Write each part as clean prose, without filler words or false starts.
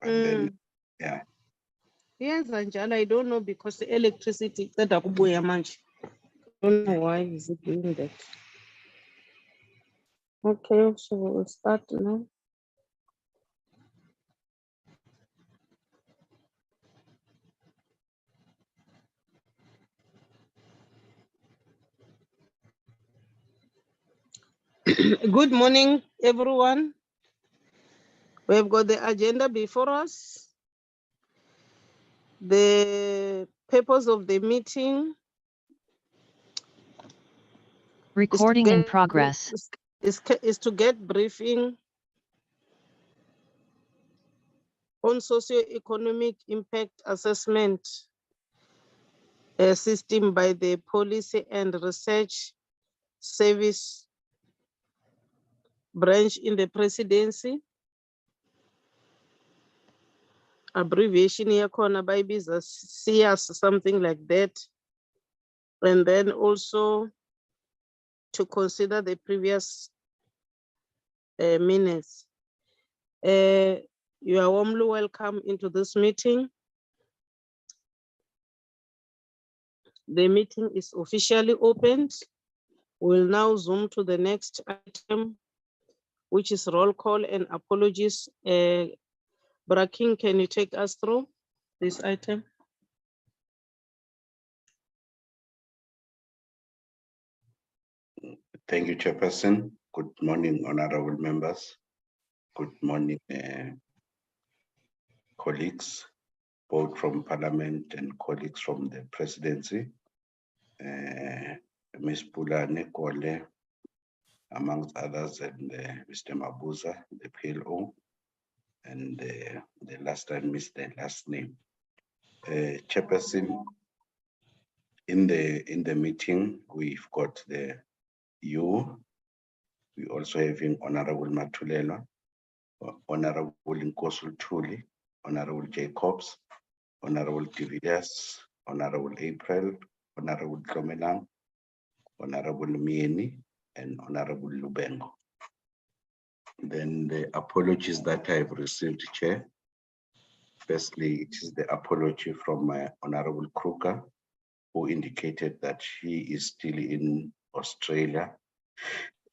But then, yeah. Yes, Angela, I don't know because the electricity that I don't know why is it doing that. Okay, so we'll start now. Good morning, everyone. We've got the agenda before us. The purpose of the meeting. Recording in progress. Is to get briefing on socio-economic impact assessment system by the Policy and Research Service branch in the presidency. Abbreviation yakhona bayibiza SIAS, something like that. And then also to consider the previous minutes. You are warmly welcome into this meeting. The meeting is officially opened. We'll now zoom to the next item, which is roll call and apologies. Braking, can you take us through this item? Thank you, Chairperson. Good morning, honorable members. Good morning, colleagues, both from Parliament and colleagues from the presidency. Ms. Pulane Kole, amongst others, and Mr. Mabuza, the PLO, and the last I missed the last name. Chairperson, in the meeting, we've got the we also having Honorable Matulela, Honorable Nkosul Tuli, Honorable Jacobs, Honorable Dividas, Honorable April, Honorable Klomelang, Honorable Mieni, and Honorable Lubengo. Then the apologies that I've received, Chair. Firstly, it is the apology from Honorable Kruger, who indicated that she is still in Australia.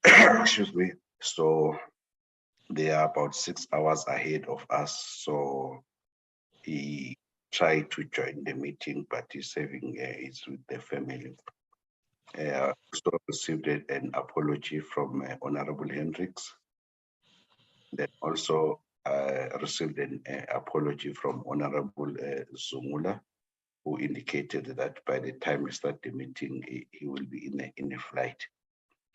Excuse me. So they are about 6 hours ahead of us. So he tried to join the meeting, but he's having it's with the family. Also received an apology from Honorable Hendricks. Then also received an apology from Honorable Zumula, who indicated that by the time we start the meeting, he will be in a flight.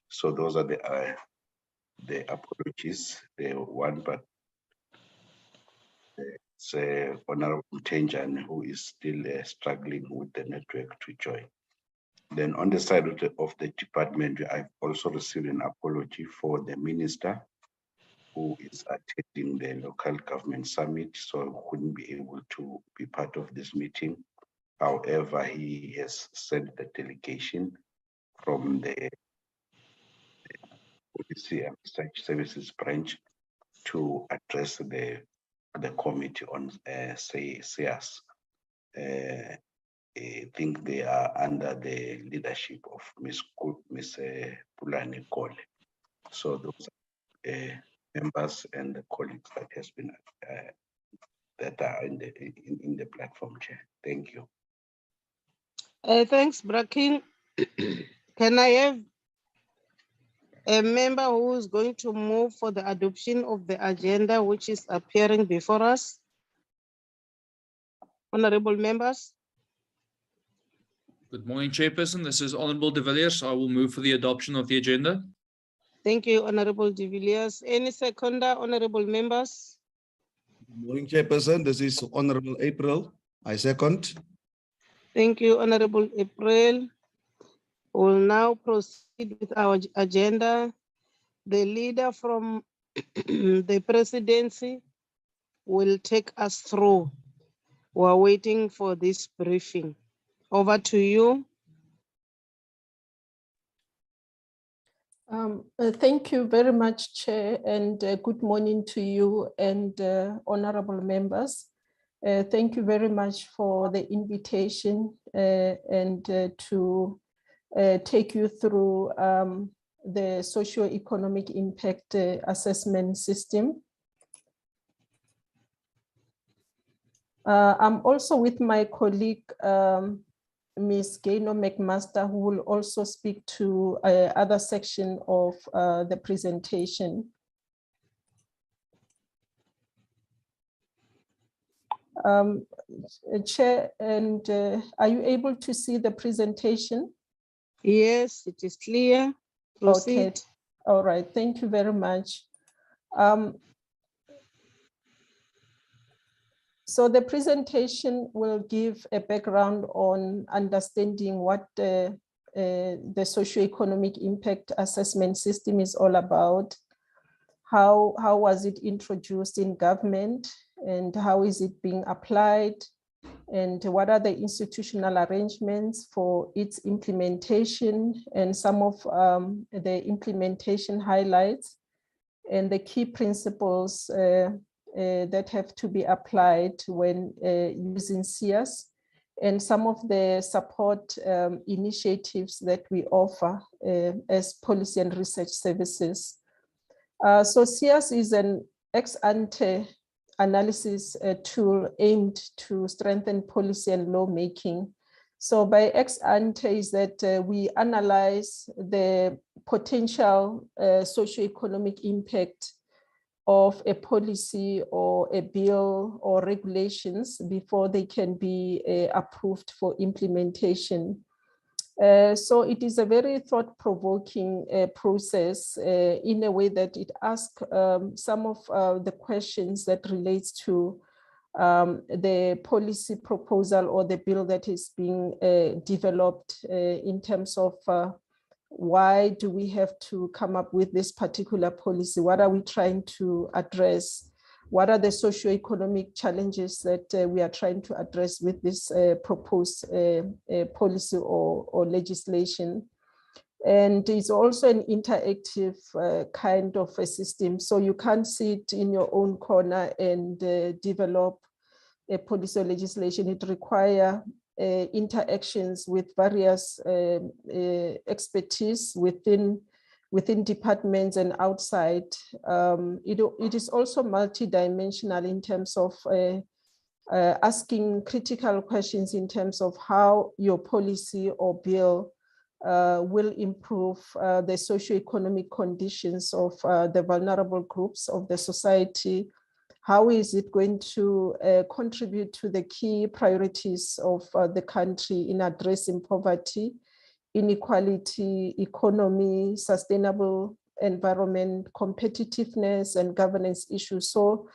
So those are the apologies. The one, but it's Honorable Tenjan, who is still struggling with the network to join. Then on the side of the department, I've also received an apology for the minister who is attending the local government summit, so couldn't be able to be part of this meeting. However, he has sent the delegation from the Policy and Research Services branch to address the committee on SIAS. I think they are under the leadership of Ms. Pulane Kole. So those are members and the colleagues that has been that are in the platform, Chair. Thank you. Thanks, Braking. Can I have a member who is going to move for the adoption of the agenda, which is appearing before us? Honorable members. Good morning, Chairperson. This is Honorable De Villiers. I will move for the adoption of the agenda. Thank you, Honorable De Villiers. Any seconder, honorable members? Good morning, Chairperson. This is Honorable April. I second. Thank you, Honorable April. We'll now proceed with our agenda. The leader from the presidency will take us through. We're waiting for this briefing. Over to you. Thank you very much, Chair, and good morning to you and honorable members. Thank you very much for the invitation and to take you through the socio-economic impact assessment system. I'm also with my colleague, Ms. Gaino McMaster, who will also speak to other section of the presentation. Chair, and are you able to see the presentation? Yes, it is clear. Proceed. Okay, all right, thank you very much. So the presentation will give a background on understanding what the socioeconomic impact assessment system is all about. How was it introduced in government and how is it being applied? And what are the institutional arrangements for its implementation and some of the implementation highlights and the key principles that have to be applied when using SIAS, and some of the support initiatives that we offer as policy and research services. So SIAS is an ex-ante analysis tool aimed to strengthen policy and lawmaking. So by ex-ante is that we analyze the potential socioeconomic impact of a policy or a bill or regulations before they can be approved for implementation. So it is a very thought-provoking process in a way that it asks some of the questions that relates to the policy proposal or the bill that is being developed in terms of why do we have to come up with this particular policy? What are we trying to address? What are the socioeconomic challenges that we are trying to address with this proposed policy or legislation? And it's also an interactive kind of a system. So you can't sit in your own corner and develop a policy or legislation. It requires interactions with various expertise within departments and outside. It is also multidimensional in terms of asking critical questions in terms of how your policy or bill will improve the socioeconomic conditions of the vulnerable groups of the society. How is it going to contribute to the key priorities of the country in addressing poverty, inequality, economy, sustainable environment, competitiveness, and governance issues? So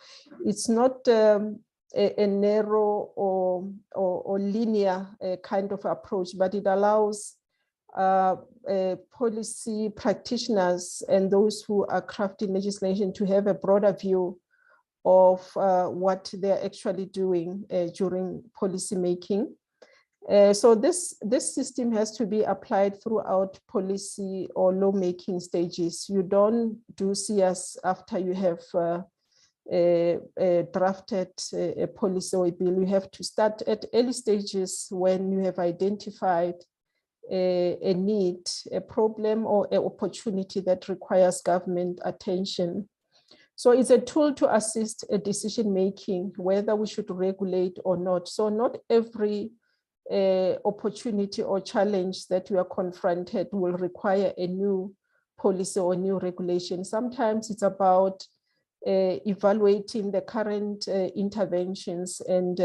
it's not a narrow or linear kind of approach, but it allows policy practitioners and those who are crafting legislation to have a broader view of what they're actually doing during policy making. So this system has to be applied throughout policy or lawmaking stages. You don't do SIAS after you have drafted a policy or a bill. You have to start at early stages when you have identified a need, a problem, or an opportunity that requires government attention. So it's a tool to assist a decision-making, whether we should regulate or not. So not every opportunity or challenge that we are confronted will require a new policy or new regulation. Sometimes it's about evaluating the current interventions and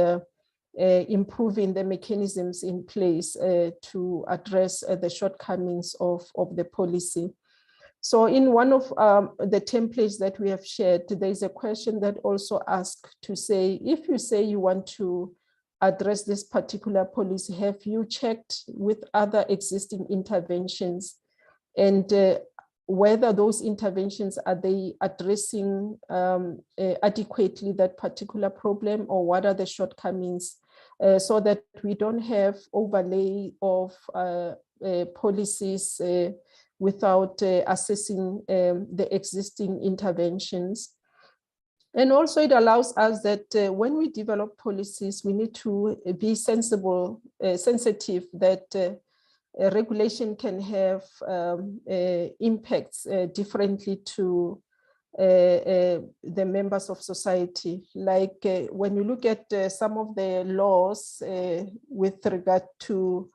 improving the mechanisms in place to address the shortcomings of the policy. So in one of the templates that we have shared, there's a question that also asks to say, if you say you want to address this particular policy, have you checked with other existing interventions and whether those interventions, are they addressing adequately that particular problem, or what are the shortcomings, so that we don't have overlay of policies without assessing the existing interventions. And also it allows us that when we develop policies, we need to be sensitive that regulation can have impacts differently to the members of society. Like when you look at some of the laws with regard to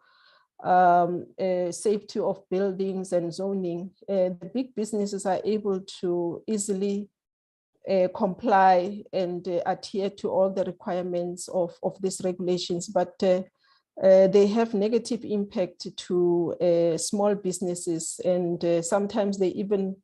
safety of buildings and zoning, the big businesses are able to easily comply and adhere to all the requirements of these regulations, but they have negative impact to small businesses, and sometimes they even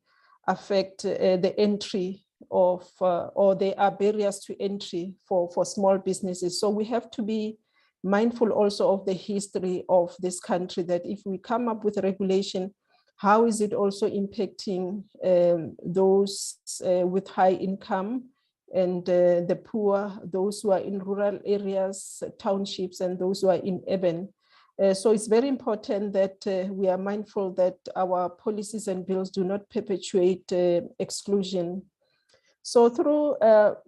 affect the entry of, or they are barriers to entry for small businesses. So we have to be mindful also of the history of this country, that if we come up with a regulation, how is it also impacting those with high income and the poor, those who are in rural areas, townships, and those who are in urban. So it's very important that we are mindful that our policies and bills do not perpetuate exclusion. So through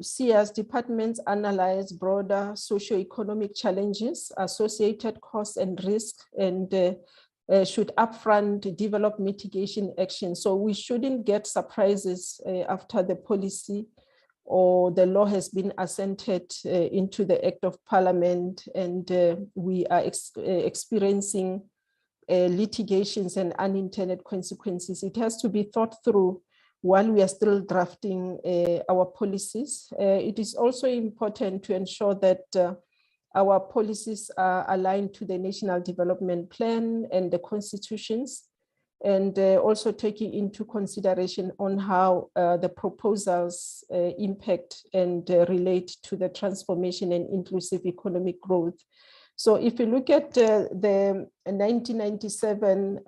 SEAS, departments analyze broader socio-economic challenges, associated costs and risk, and should upfront develop mitigation action. So we shouldn't get surprises after the policy or the law has been assented into the Act of Parliament, and we are experiencing litigations and unintended consequences. It has to be thought through while we are still drafting our policies. It is also important to ensure that our policies are aligned to the National Development Plan and the constitutions, and also taking into consideration on how the proposals impact and relate to the transformation and inclusive economic growth. So if you look at the 1997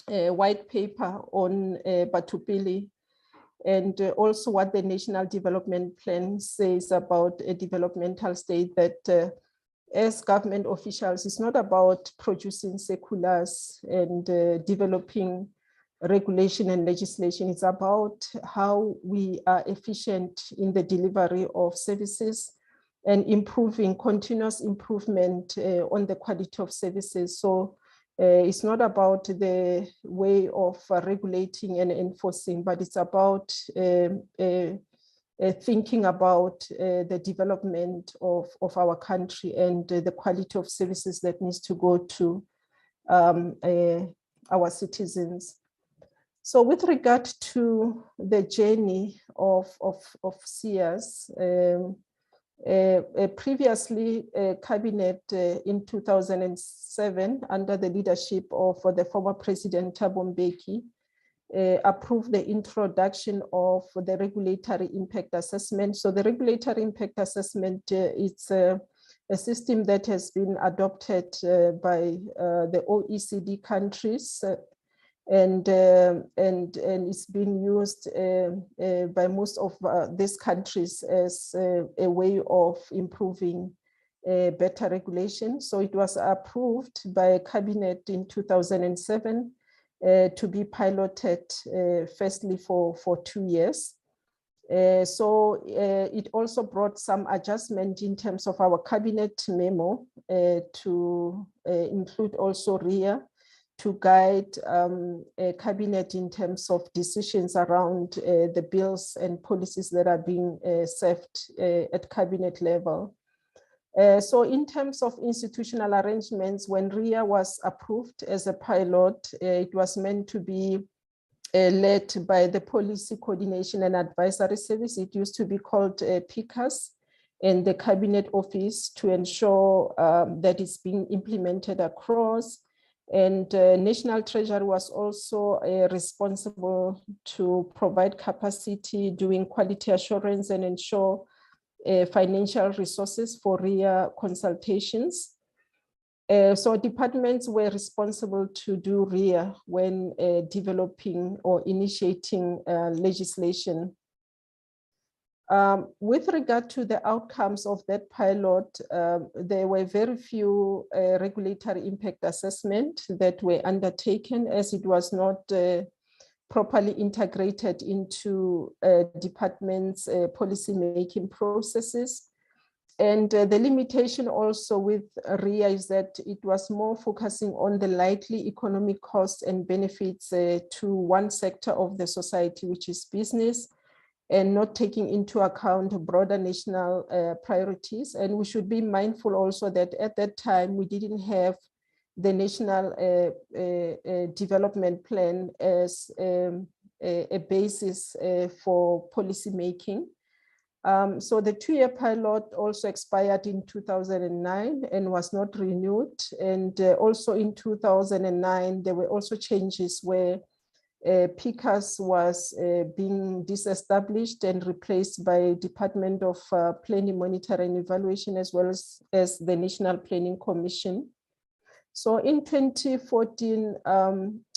white paper on Batupili, and also what the National Development Plan says about a developmental state, that as government officials, it's not about producing circulars and developing regulation and legislation. It's about how we are efficient in the delivery of services and improving, continuous improvement on the quality of services. So it's not about the way of regulating and enforcing, but it's about thinking about the development of our country and the quality of services that needs to go to our citizens. So with regard to the journey of SEAS, previously cabinet in 2007 under the leadership of the former President Thabo Mbeki approved the introduction of the regulatory impact assessment. So the regulatory impact assessment it's a system that has been adopted by the OECD countries, and it's been used by most of these countries as a way of improving better regulation. So it was approved by cabinet in 2007 to be piloted firstly for 2 years. So it also brought some adjustment in terms of our cabinet memo to include also RIA, to guide a cabinet in terms of decisions around the bills and policies that are being served at cabinet level. So in terms of institutional arrangements, when RIA was approved as a pilot, it was meant to be led by the Policy Coordination and Advisory Service. It used to be called PICAS, and the Cabinet Office, to ensure that it's being implemented across. And National Treasury was also responsible to provide capacity, doing quality assurance, and ensure financial resources for RIA consultations. So departments were responsible to do RIA when developing or initiating legislation. With regard to the outcomes of that pilot, there were very few regulatory impact assessment that were undertaken, as it was not properly integrated into departments' policy-making processes. And the limitation also with RIA is that it was more focusing on the likely economic costs and benefits to one sector of the society, which is business, and not taking into account broader national priorities. And we should be mindful also that at that time, we didn't have the national development plan as a basis for policy making. So the 2-year pilot also expired in 2009 and was not renewed. And also in 2009, there were also changes where PICAS was being disestablished and replaced by Department of Planning, Monitoring and Evaluation, as well as the National Planning Commission. So in 2014,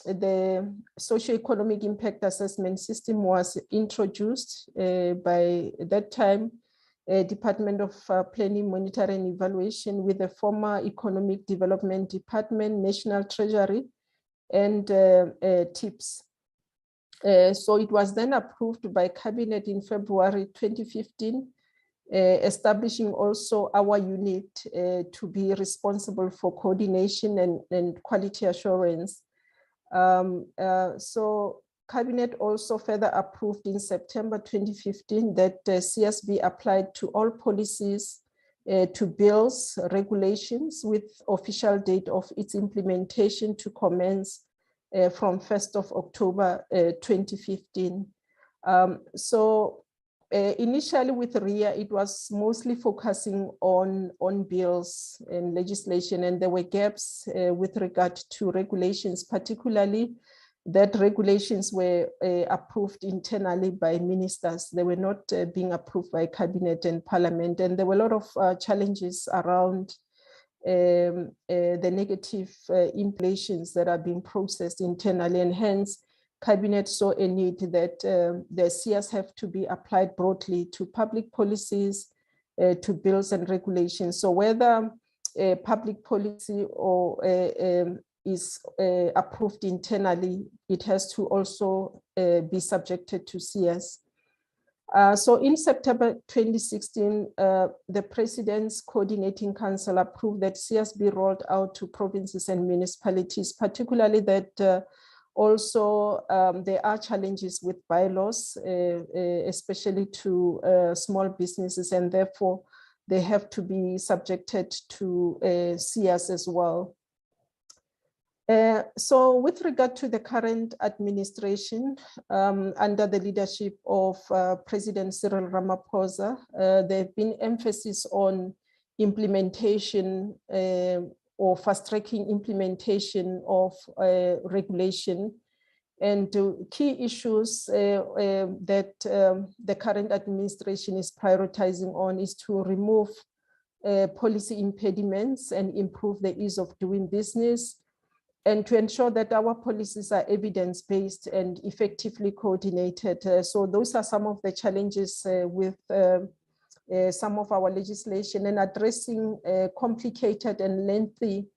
the Socioeconomic Impact Assessment System was introduced by that time, Department of Planning, Monitoring and Evaluation with the former Economic Development Department, National Treasury, and TIPS. So it was then approved by Cabinet in February 2015, establishing also our unit to be responsible for coordination and quality assurance. So Cabinet also further approved in September 2015 that CSB applied to all policies, to bills, regulations with official date of its implementation to commence from 1st of October 2015. Initially with RIA, it was mostly focusing on bills and legislation, and there were gaps with regard to regulations, particularly that regulations were approved internally by ministers. They were not being approved by Cabinet and Parliament, and there were a lot of challenges around the negative implications that are being processed internally, and hence Cabinet saw a need that the CS have to be applied broadly to public policies, to bills and regulations. So whether public policy or is approved internally, it has to also be subjected to CS. So in September 2016, the President's Coordinating Council approved that CS be rolled out to provinces and municipalities, particularly that also there are challenges with bylaws, especially to small businesses, and therefore they have to be subjected to CS as well. So with regard to the current administration, under the leadership of President Cyril Ramaphosa, there have been emphasis on implementation or fast-tracking implementation of regulation. And key issues that the current administration is prioritizing on is to remove policy impediments and improve the ease of doing business, and to ensure that our policies are evidence-based and effectively coordinated. So those are some of the challenges with some of our legislation, and addressing complicated and lengthy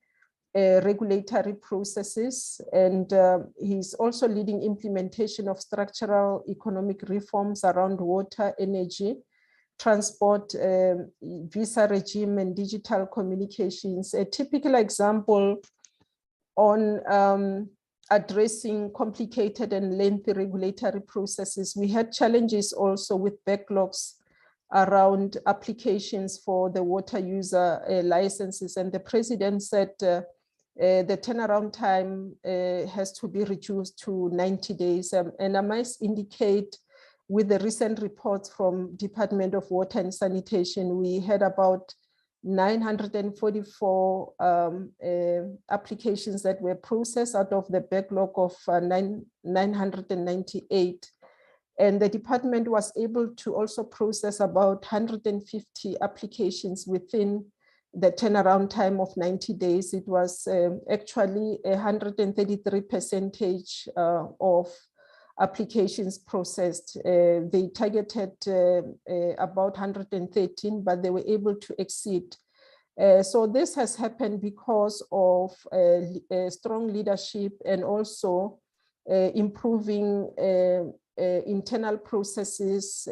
regulatory processes. And he's also leading implementation of structural economic reforms around water, energy, transport, visa regime, and digital communications. A typical example on addressing complicated and lengthy regulatory processes, we had challenges also with backlogs around applications for the water user licenses, and the President said the turnaround time has to be reduced to 90 days. And I must indicate, with the recent reports from Department of Water and Sanitation, we had about 944 applications that were processed out of the backlog of 998. And the department was able to also process about 150 applications within the turnaround time of 90 days. It was actually 133% of applications processed. They targeted about 113, but they were able to exceed. So this has happened because of strong leadership and also improving internal processes,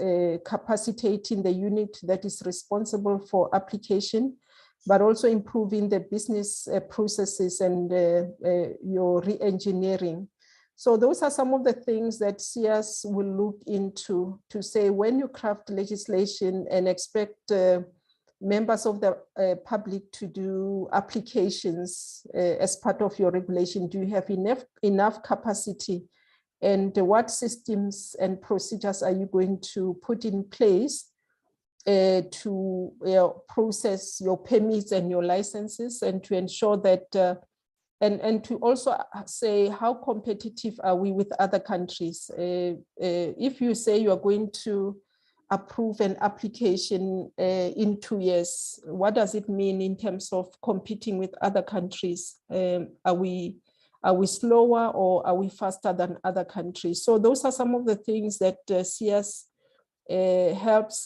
capacitating the unit that is responsible for application, but also improving the business processes and your re-engineering. So those are some of the things that CS will look into to say when you craft legislation and expect members of the public to do applications as part of your regulation, do you have enough capacity? And what systems and procedures are you going to put in place to process your permits and your licenses, and to ensure that, and to also say how competitive are we with other countries? If you say you are going to approve an application in 2 years, what does it mean in terms of competing with other countries? Are we slower or are we faster than other countries? So those are some of the things that CS helps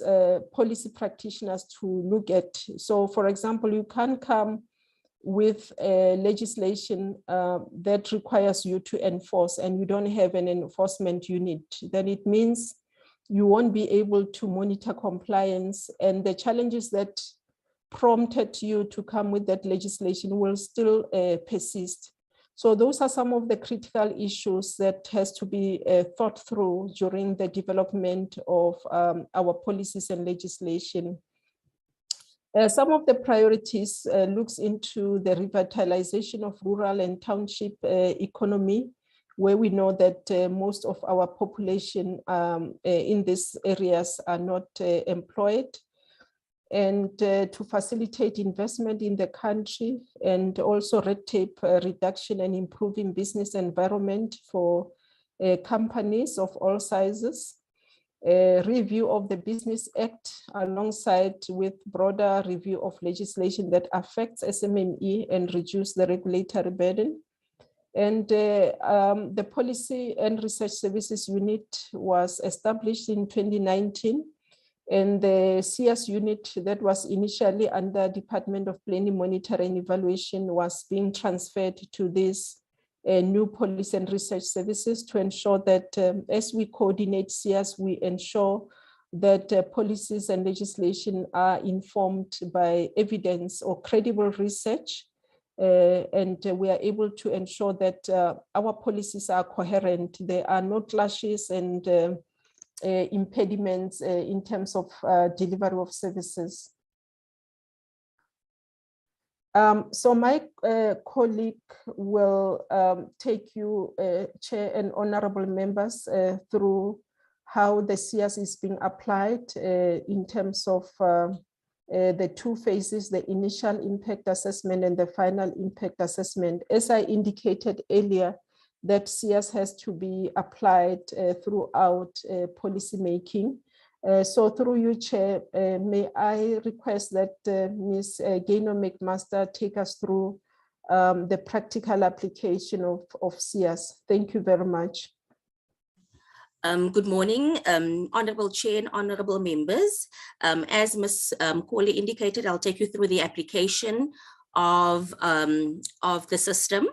policy practitioners to look at. So for example, you can come with legislation that requires you to enforce and you don't have an enforcement unit, then it means you won't be able to monitor compliance, and the challenges that prompted you to come with that legislation will still persist. So those are some of the critical issues that has to be thought through during the development of our policies and legislation. Some of the priorities looks into the revitalization of rural and township economy, where we know that most of our population in these areas are not employed, and to facilitate investment in the country, and also red tape reduction and improving business environment for companies of all sizes. Review of the Business Act alongside with broader review of legislation that affects SMME and reduce the regulatory burden. And the Policy and Research Services Unit was established in 2019. And the CS unit that was initially under Department of Planning, Monitoring and Evaluation was being transferred to this new Policy and Research Services to ensure that as we coordinate CS, we ensure that policies and legislation are informed by evidence or credible research. And we are able to ensure that our policies are coherent. There are no clashes and impediments in terms of delivery of services. So my colleague will take you, Chair and honorable members, through how the CS is being applied in terms of the two phases, the initial impact assessment and the final impact assessment. As I indicated earlier, that CS has to be applied throughout policy making. So through you, Chair, may I request that Ms. Gaynor McMaster take us through the practical application of CS. Thank you very much. Good morning, Honorable Chair and Honorable members. As Ms. Corley indicated, I'll take you through the application of the system.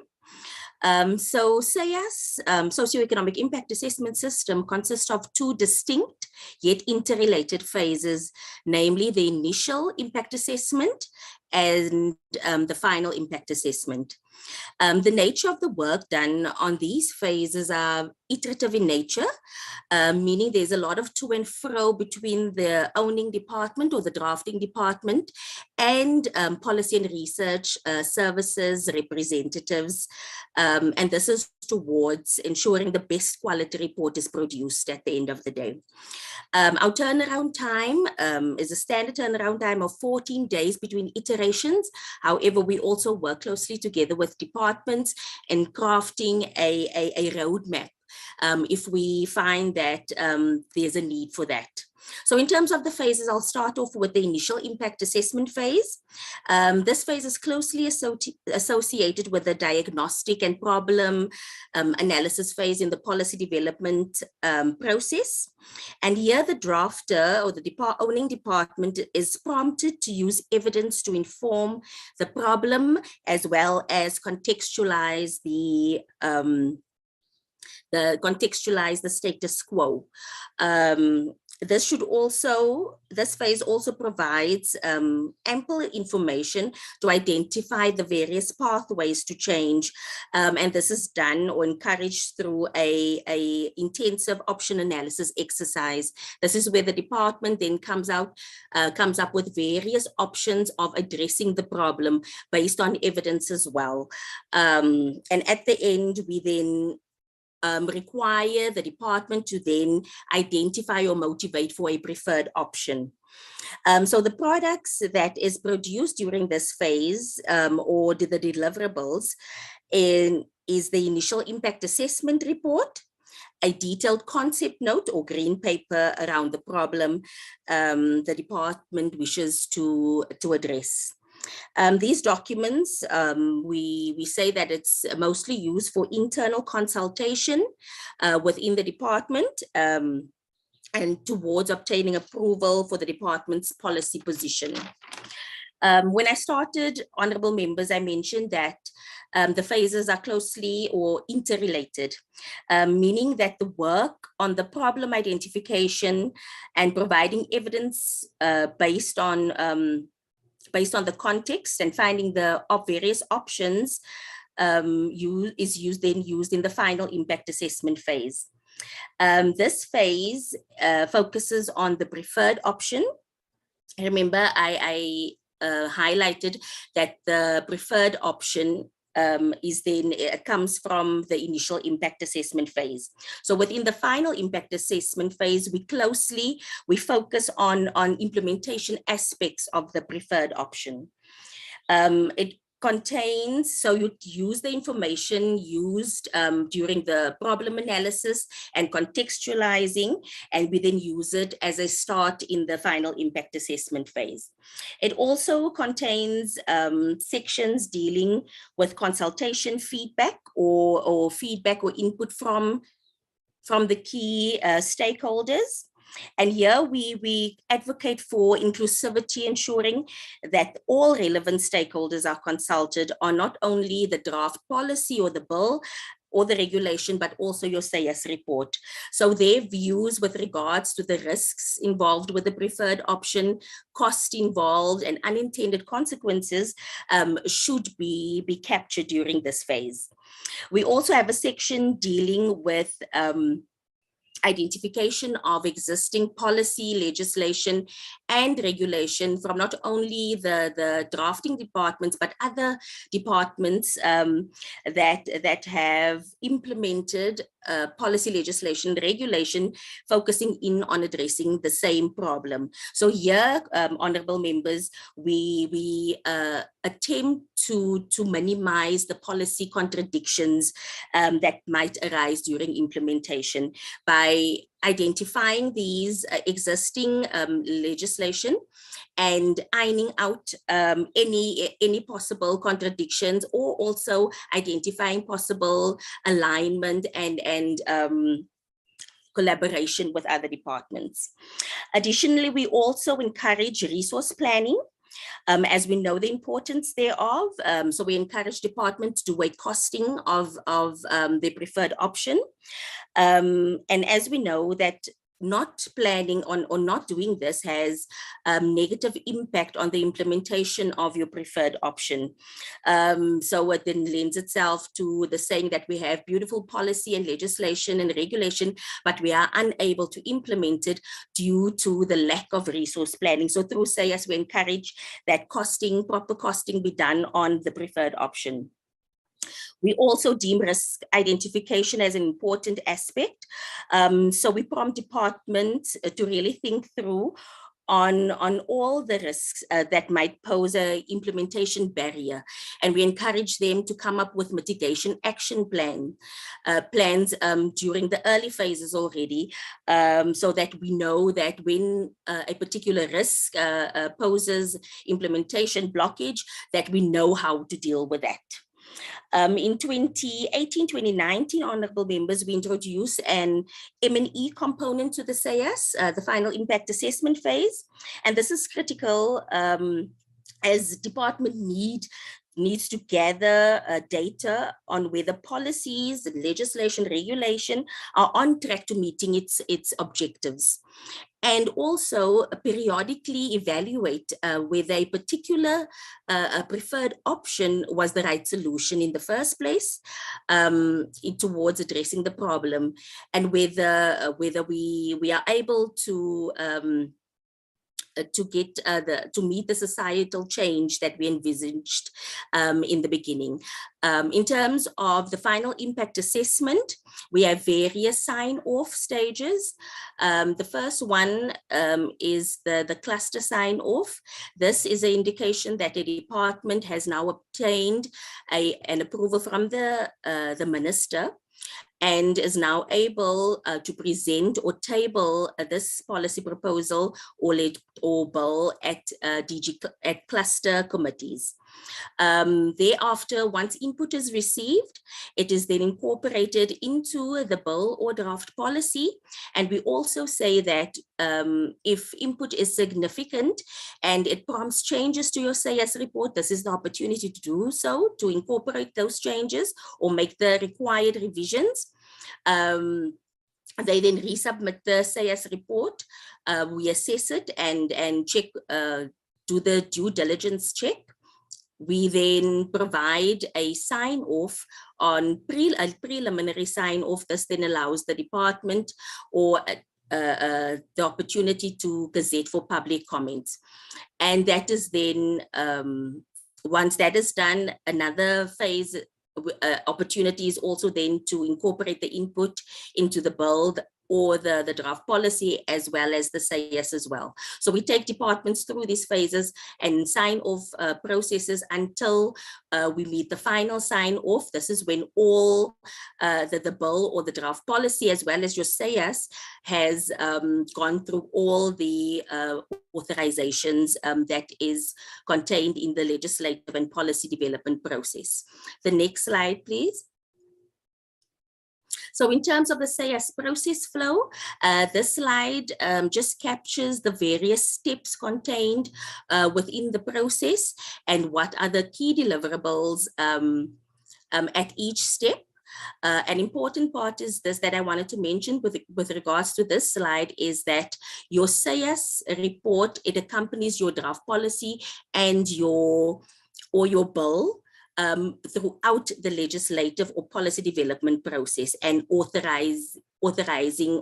So SEAS, Socioeconomic Impact Assessment System, consists of two distinct yet interrelated phases, namely the initial impact assessment and the final impact assessment. The nature of the work done on these phases are iterative in nature, meaning there's a lot of to and fro between the owning department or the drafting department and policy and research services representatives. And this is towards ensuring the best quality report is produced at the end of the day. Our turnaround time is a standard turnaround time of 14 days between iterations. However, we also work closely together with departments in crafting a roadmap if we find that there's a need for that. So in terms of the phases, I'll start off with the initial impact assessment phase. This phase is closely associated with the diagnostic and problem analysis phase in the policy development process. And here the drafter or the owning department is prompted to use evidence to inform the problem as well as contextualize the status quo. This phase also provides ample information to identify the various pathways to change. And this is done or encouraged through a intensive option analysis exercise. This is where the department then comes up with various options of addressing the problem based on evidence as well. And at the end, we then require the department to then identify or motivate for a preferred option. So the products that is produced during this phase or the deliverables is the initial impact assessment report, a detailed concept note or green paper around the problem the department wishes to address. These documents, we say that it's mostly used for internal consultation within the department and towards obtaining approval for the department's policy position. When I started, honorable members, I mentioned that the phases are closely or interrelated, meaning that the work on the problem identification and providing evidence based on the context and finding the various options is used in the final impact assessment phase. This phase focuses on the preferred option. Remember, I highlighted that the preferred option comes from the initial impact assessment phase. So within the final impact assessment phase, we focus on implementation aspects of the preferred option. It contains, so you use the information used during the problem analysis and contextualizing, and we then use it as a start in the final impact assessment phase. It also contains sections dealing with consultation feedback or feedback or input from the key stakeholders. And here we advocate for inclusivity, ensuring that all relevant stakeholders are consulted on not only the draft policy or the bill or the regulation, but also your SAYAS report. So their views with regards to the risks involved with the preferred option, cost involved, and unintended consequences should be captured during this phase. We also have a section dealing with identification of existing policy, legislation, and regulation from not only the drafting departments, but other departments that have implemented policy, legislation, regulation, focusing in on addressing the same problem. So here, honorable members, we attempt to minimize the policy contradictions that might arise during implementation by identifying these existing legislation and ironing out any possible contradictions, or also identifying possible alignment and collaboration with other departments. Additionally, we also encourage resource planning. As we know the importance thereof, so we encourage departments to do a costing of the preferred option. And as we know that not planning on or not doing this has negative impact on the implementation of your preferred option. So it then lends itself to the saying that we have beautiful policy and legislation and regulation, but we are unable to implement it due to the lack of resource planning. So through SAYAS, we encourage that proper costing be done on the preferred option. We also deem risk identification as an important aspect. So we prompt departments to really think through on all the risks that might pose a implementation barrier. And we encourage them to come up with mitigation action plans during the early phases already, so that we know that when a particular risk poses implementation blockage, that we know how to deal with that. In 2018-2019, honorable members, we introduced an M&E component to the SAYAS, the final impact assessment phase. And this is critical as department needs to gather data on whether policies, legislation, regulation are on track to meeting its objectives. And also periodically evaluate whether a particular preferred option was the right solution in the first place towards addressing the problem, and whether we are able to meet the societal change that we envisaged in the beginning. In terms of the final impact assessment, we have various sign-off stages. The first one is the cluster sign-off. This is an indication that the department has now obtained an approval from the minister, and is now able to present or table this policy proposal or bill at cluster committees. Thereafter, once input is received, it is then incorporated into the bill or draft policy. And we also say that if input is significant and it prompts changes to your SAYAS report, this is the opportunity to do so, to incorporate those changes or make the required revisions. They then resubmit the SAYAS report. We assess it and check, do the due diligence check. We then provide a sign-off on a preliminary sign-off. This then allows the department or the opportunity to gazette for public comments. And that is then, once that is done, another phase opportunity is also then to incorporate the input into the bill or the draft policy, as well as the SAYAS as well. So we take departments through these phases and sign off processes until we meet the final sign off. This is when all the bill or the draft policy, as well as your SAYAS, has gone through all the authorizations that is contained in the legislative and policy development process. The next slide, please. So in terms of the SAYAS process flow, this slide just captures the various steps contained within the process and what are the key deliverables at each step. An important part is this that I wanted to mention with regards to this slide is that your SAYAS report, it accompanies your draft policy and your bill throughout the legislative or policy development process, and authorizing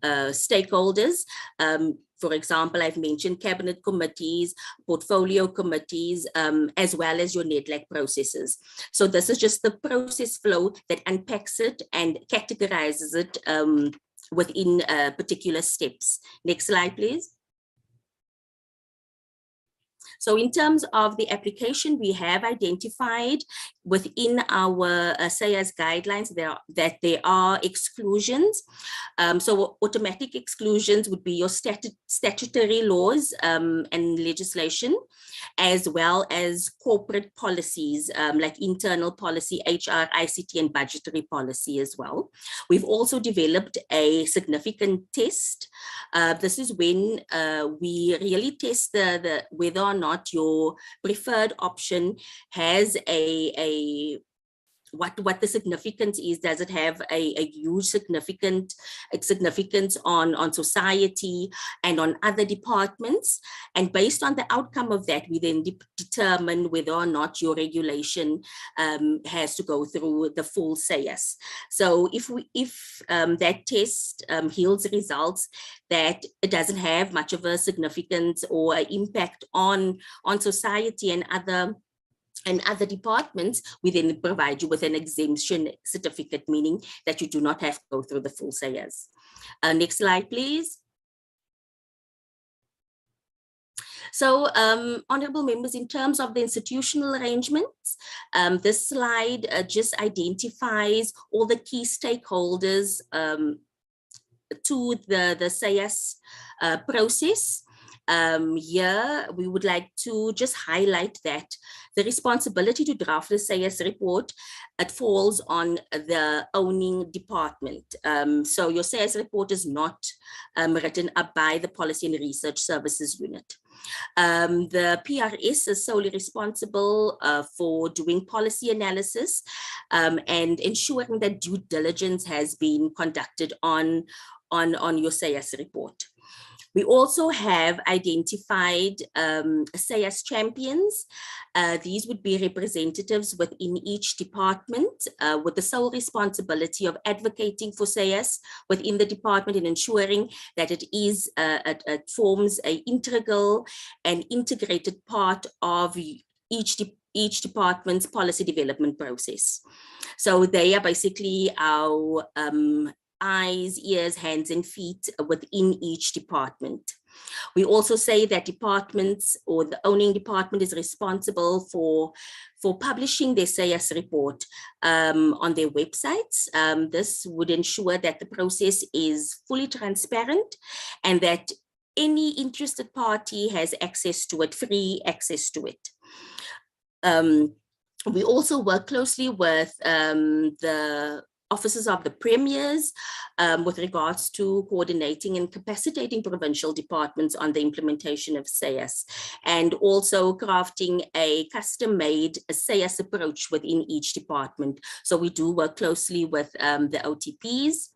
stakeholders. For example, I've mentioned cabinet committees, portfolio committees, as well as your NEDLAC processes. So this is just the process flow that unpacks it and categorizes it within particular steps. Next slide, please. So in terms of the application, we have identified within our SAYAS guidelines that there are exclusions. So automatic exclusions would be your statutory laws and legislation, as well as corporate policies like internal policy, HR, ICT, and budgetary policy as well. We've also developed a significant test. This is when we really test whether or not your preferred option has what the significance is. Does it have a huge significance on society and on other departments? And based on the outcome of that, we then determine whether or not your regulation has to go through the full SAYAS. So if that test yields results that it doesn't have much of a significance or impact on society and other departments, we then provide you with an exemption certificate, meaning that you do not have to go through the full SAYAS. Next slide, please. So, honorable members, in terms of the institutional arrangements, this slide just identifies all the key stakeholders to the SAYAS process. Here, we would like to just highlight that the responsibility to draft the SAYAS report, it falls on the owning department. So your SAYAS report is not written up by the Policy and Research Services Unit. The PRS is solely responsible for doing policy analysis and ensuring that due diligence has been conducted on your SAYAS report. We also have identified SAYAS champions. These would be representatives within each department with the sole responsibility of advocating for SAYAS within the department and ensuring that it forms an integral and integrated part of each department's policy development process. So they are basically our eyes, ears, hands, and feet within each department. We also say that departments or the owning department is responsible for publishing their SAYAS report on their websites. This would ensure that the process is fully transparent and that any interested party has access to it, free access to it. We also work closely with the offices of the premiers with regards to coordinating and capacitating provincial departments on the implementation of SAYAS, and also crafting a custom-made SAYAS approach within each department. So we do work closely with the OTPs.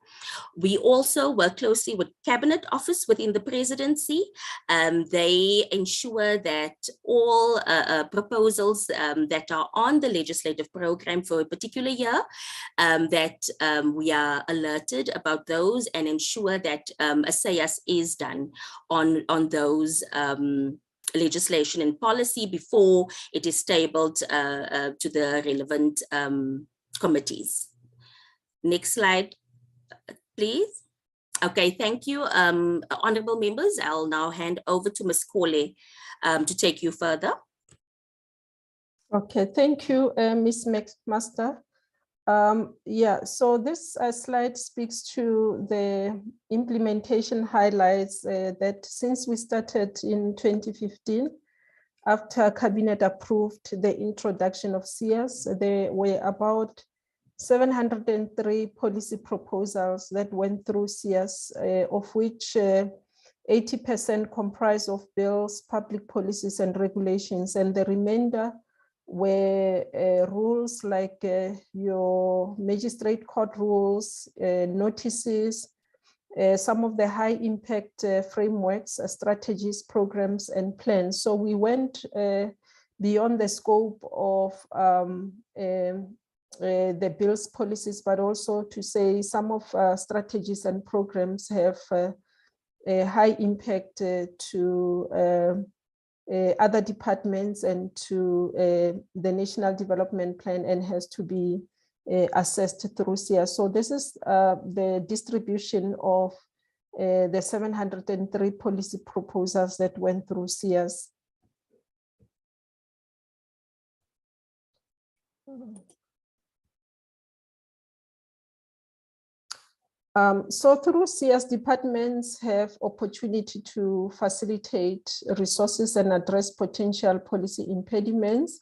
We also work closely with Cabinet Office within the presidency. They ensure that all proposals that are on the legislative program for a particular year, that we are alerted about those and ensure that a SAYAS is done on those legislation and policy before it is tabled to the relevant committees. Next slide, please. Okay, thank you, honorable members. I'll now hand over to Ms. Kole to take you further. Okay, thank you, Ms. McMaster. Yeah, so this slide speaks to the implementation highlights that since we started in 2015, after Cabinet approved the introduction of SAYAS, there were about 703 policy proposals that went through SAYAS, of which 80% comprise of bills, public policies and regulations, and the remainder were rules like your magistrate court rules, notices, some of the high impact frameworks, strategies, programs and plans. So we went beyond the scope of the bills, policies, but also to say some of strategies and programs have a high impact to other departments and to the National Development Plan and has to be assessed through SAYAS. So this is the distribution of the 703 policy proposals that went through SAYAS. So through SAYAS, departments have opportunity to facilitate resources and address potential policy impediments.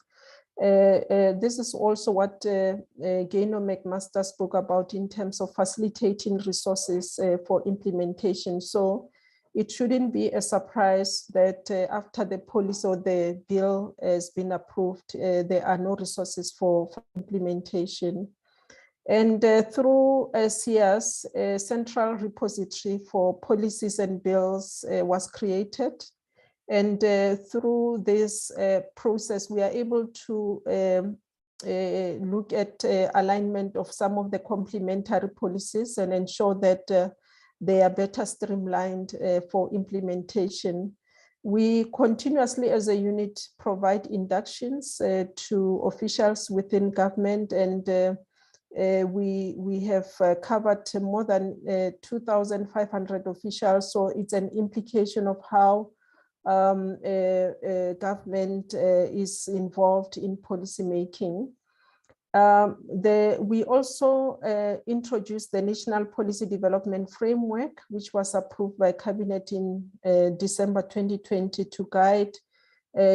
This is also what Gaino McMaster spoke about in terms of facilitating resources for implementation. So it shouldn't be a surprise that after the policy or the bill has been approved, there are no resources for implementation. And through SAYAS, a central repository for policies and bills was created. And through this process, we are able to look at alignment of some of the complementary policies and ensure that they are better streamlined for implementation. We continuously, as a unit, provide inductions to officials within government, and we have covered more than 2,500 officials. So it's an implication of how government is involved in policy making. We also introduced the National Policy Development Framework, which was approved by Cabinet in December 2020 to guide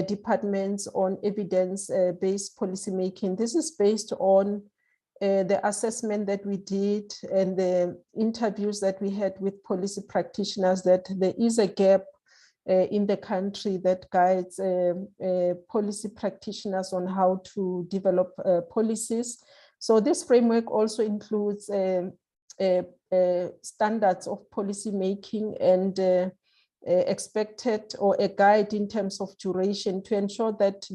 departments on evidence-based policymaking. This is based on the assessment that we did and the interviews that we had with policy practitioners, that there is a gap in the country that guides policy practitioners on how to develop policies. So this framework also includes standards of policy making and expected or a guide in terms of duration to ensure that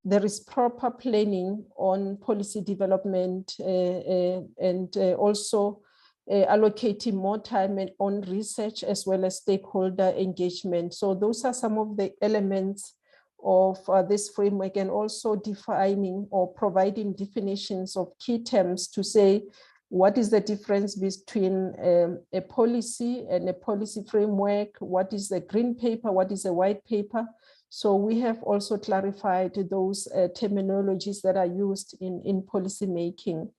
there is proper planning on policy development and also allocating more time on research as well as stakeholder engagement. So those are some of the elements of this framework, and also defining or providing definitions of key terms to say what is the difference between a policy and a policy framework, what is a green paper, what is a white paper. So we have also clarified those terminologies that are used in policy making.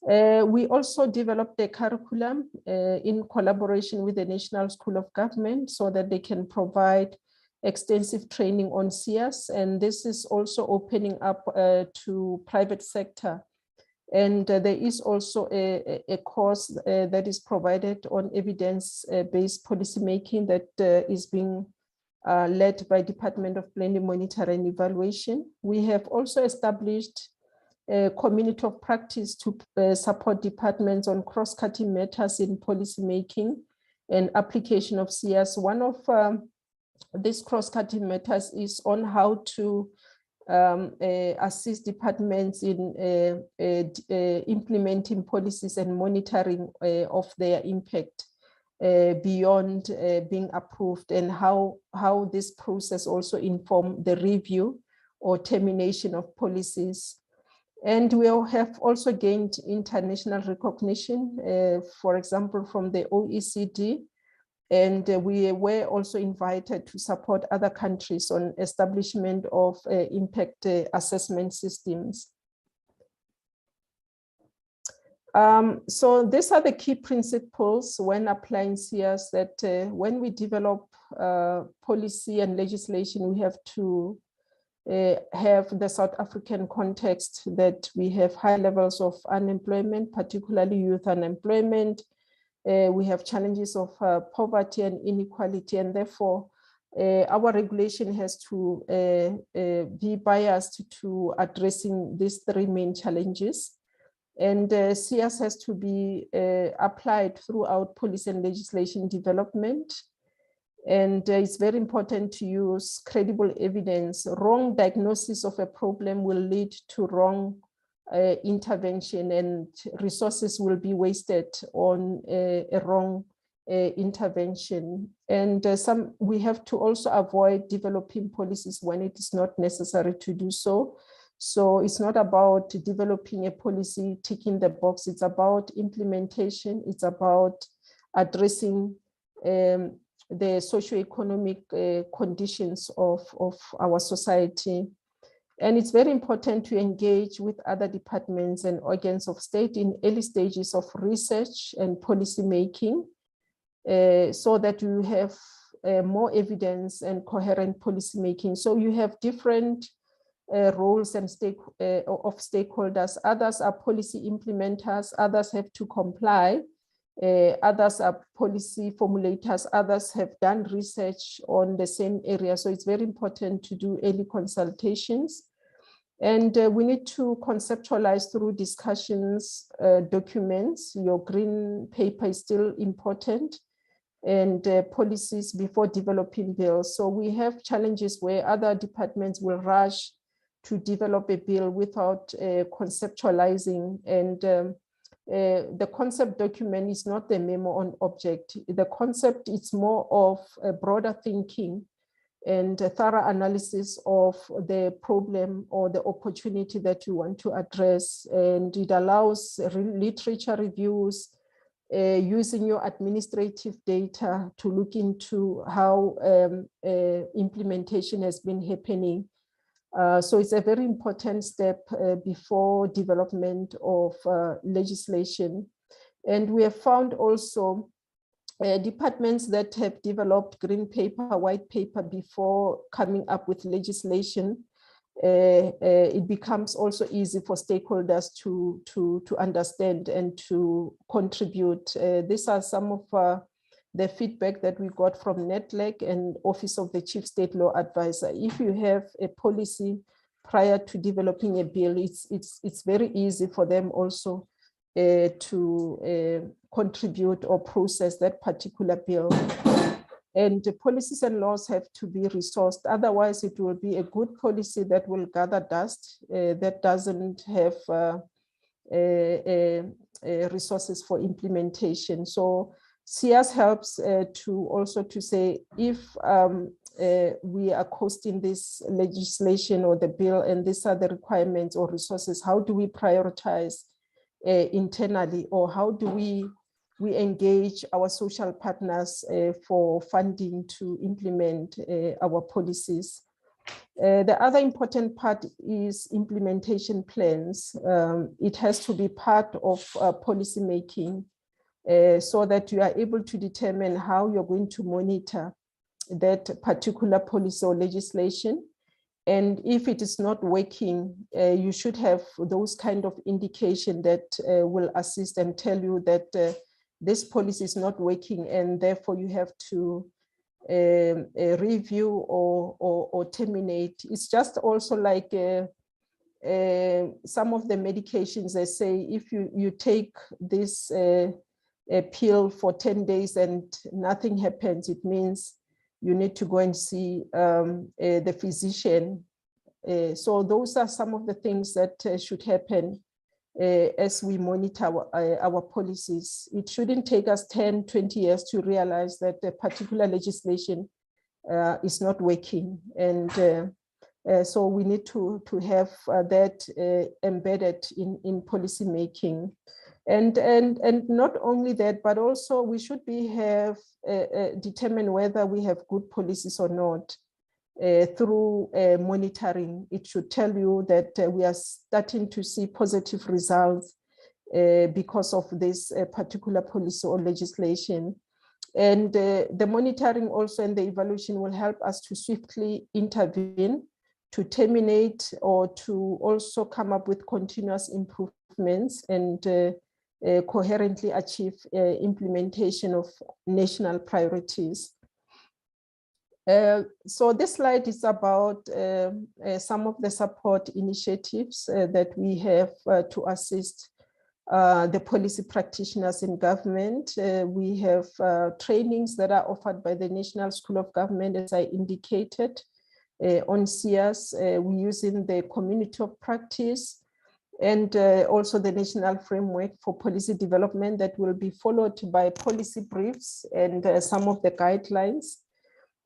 We also developed a curriculum in collaboration with the National School of Government so that they can provide extensive training on CS, and this is also opening up to private sector. And there is also a course that is provided on evidence-based policymaking that is being led by Department of Planning, Monitoring and Evaluation. We have also established a community of practice to support departments on cross-cutting matters in policymaking and application of CS. One of these cross-cutting matters is on how to assist departments in implementing policies and monitoring of their impact beyond being approved, and how this process also inform the review or termination of policies. And we have also gained international recognition, for example, from the OECD, and we were also invited to support other countries on establishment of impact assessment systems. So these are the key principles when applying CS, that when we develop policy and legislation, we have to have the South African context, that we have high levels of unemployment, particularly youth unemployment. We have challenges of poverty and inequality, and therefore our regulation has to be biased to addressing these three main challenges. And CS has to be applied throughout policy and legislation development. And it's very important to use credible evidence. Wrong diagnosis of a problem will lead to wrong intervention, and resources will be wasted on a wrong intervention. And we have to also avoid developing policies when it is not necessary to do so. So it's not about developing a policy, ticking the box. It's about implementation. It's about addressing the socio-economic conditions of our society. And it's very important to engage with other departments and organs of state in early stages of research and policy making, so that you have more evidence and coherent policy making. So you have different roles and of stakeholders. Others are policy implementers, others have to comply, others are policy formulators, others have done research on the same area. So it's very important to do early consultations. And we need to conceptualize through discussions, documents. Your green paper is still important, and policies before developing bills. So we have challenges where other departments will rush to develop a bill without conceptualizing, and the concept document is not the memo on object. The concept is more of a broader thinking and a thorough analysis of the problem or the opportunity that you want to address. And it allows literature reviews, using your administrative data to look into how implementation has been happening. So it's a very important step before development of legislation. And we have found also departments that have developed green paper, white paper before coming up with legislation. It becomes also easy for stakeholders to understand and to contribute. These are some of the feedback that we got from NETLEC and Office of the Chief State Law Advisor. If you have a policy prior to developing a bill, it's very easy for them also to contribute or process that particular bill. And the policies and laws have to be resourced. Otherwise, it will be a good policy that will gather dust, that doesn't have resources for implementation. So CS helps to also to say, if we are costing this legislation or the bill, and these are the requirements or resources, how do we prioritize internally, or how do we engage our social partners for funding to implement our policies. The other important part is implementation plans. It has to be part of policy making so that you are able to determine how you're going to monitor that particular policy or legislation. And if it is not working, you should have those kind of indication that will assist and tell you that this policy is not working, and therefore you have to review or terminate. It's just also like some of the medications, they say, if you take this pill for 10 days and nothing happens, it means you need to go and see the physician. So those are some of the things that should happen as we monitor our policies. It shouldn't take us 10, 20 years to realize that a particular legislation is not working. And so we need to have that embedded in policy making. And not only that, but also we should determine whether we have good policies or not. Through monitoring, it should tell you that we are starting to see positive results because of this particular policy or legislation. And the monitoring also and the evaluation will help us to swiftly intervene, to terminate, or to also come up with continuous improvements and coherently achieve implementation of national priorities. So this slide is about some of the support initiatives that we have to assist the policy practitioners in government. We have trainings that are offered by the National School of Government, as I indicated, on CS. We're using the community of practice and also the national framework for policy development that will be followed by policy briefs and some of the guidelines.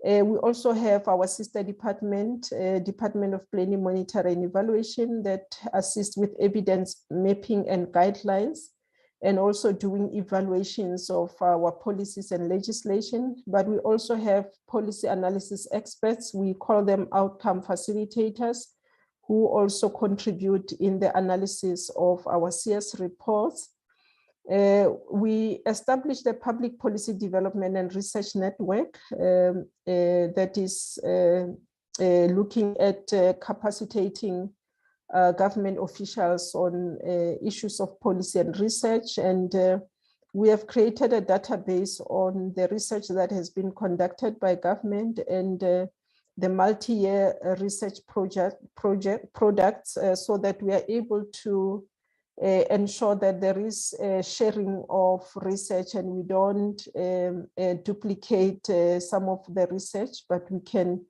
We also have our sister department, Department of Planning, Monitoring and Evaluation, that assists with evidence mapping and guidelines, and also doing evaluations of our policies and legislation. But we also have policy analysis experts. We call them outcome facilitators, who also contribute in the analysis of our CS reports. We established a public policy development and research network that is looking at capacitating government officials on issues of policy and research. And we have created a database on the research that has been conducted by government and the multi-year research products so that we are able to ensure that there is sharing of research and we don't duplicate some of the research, but we can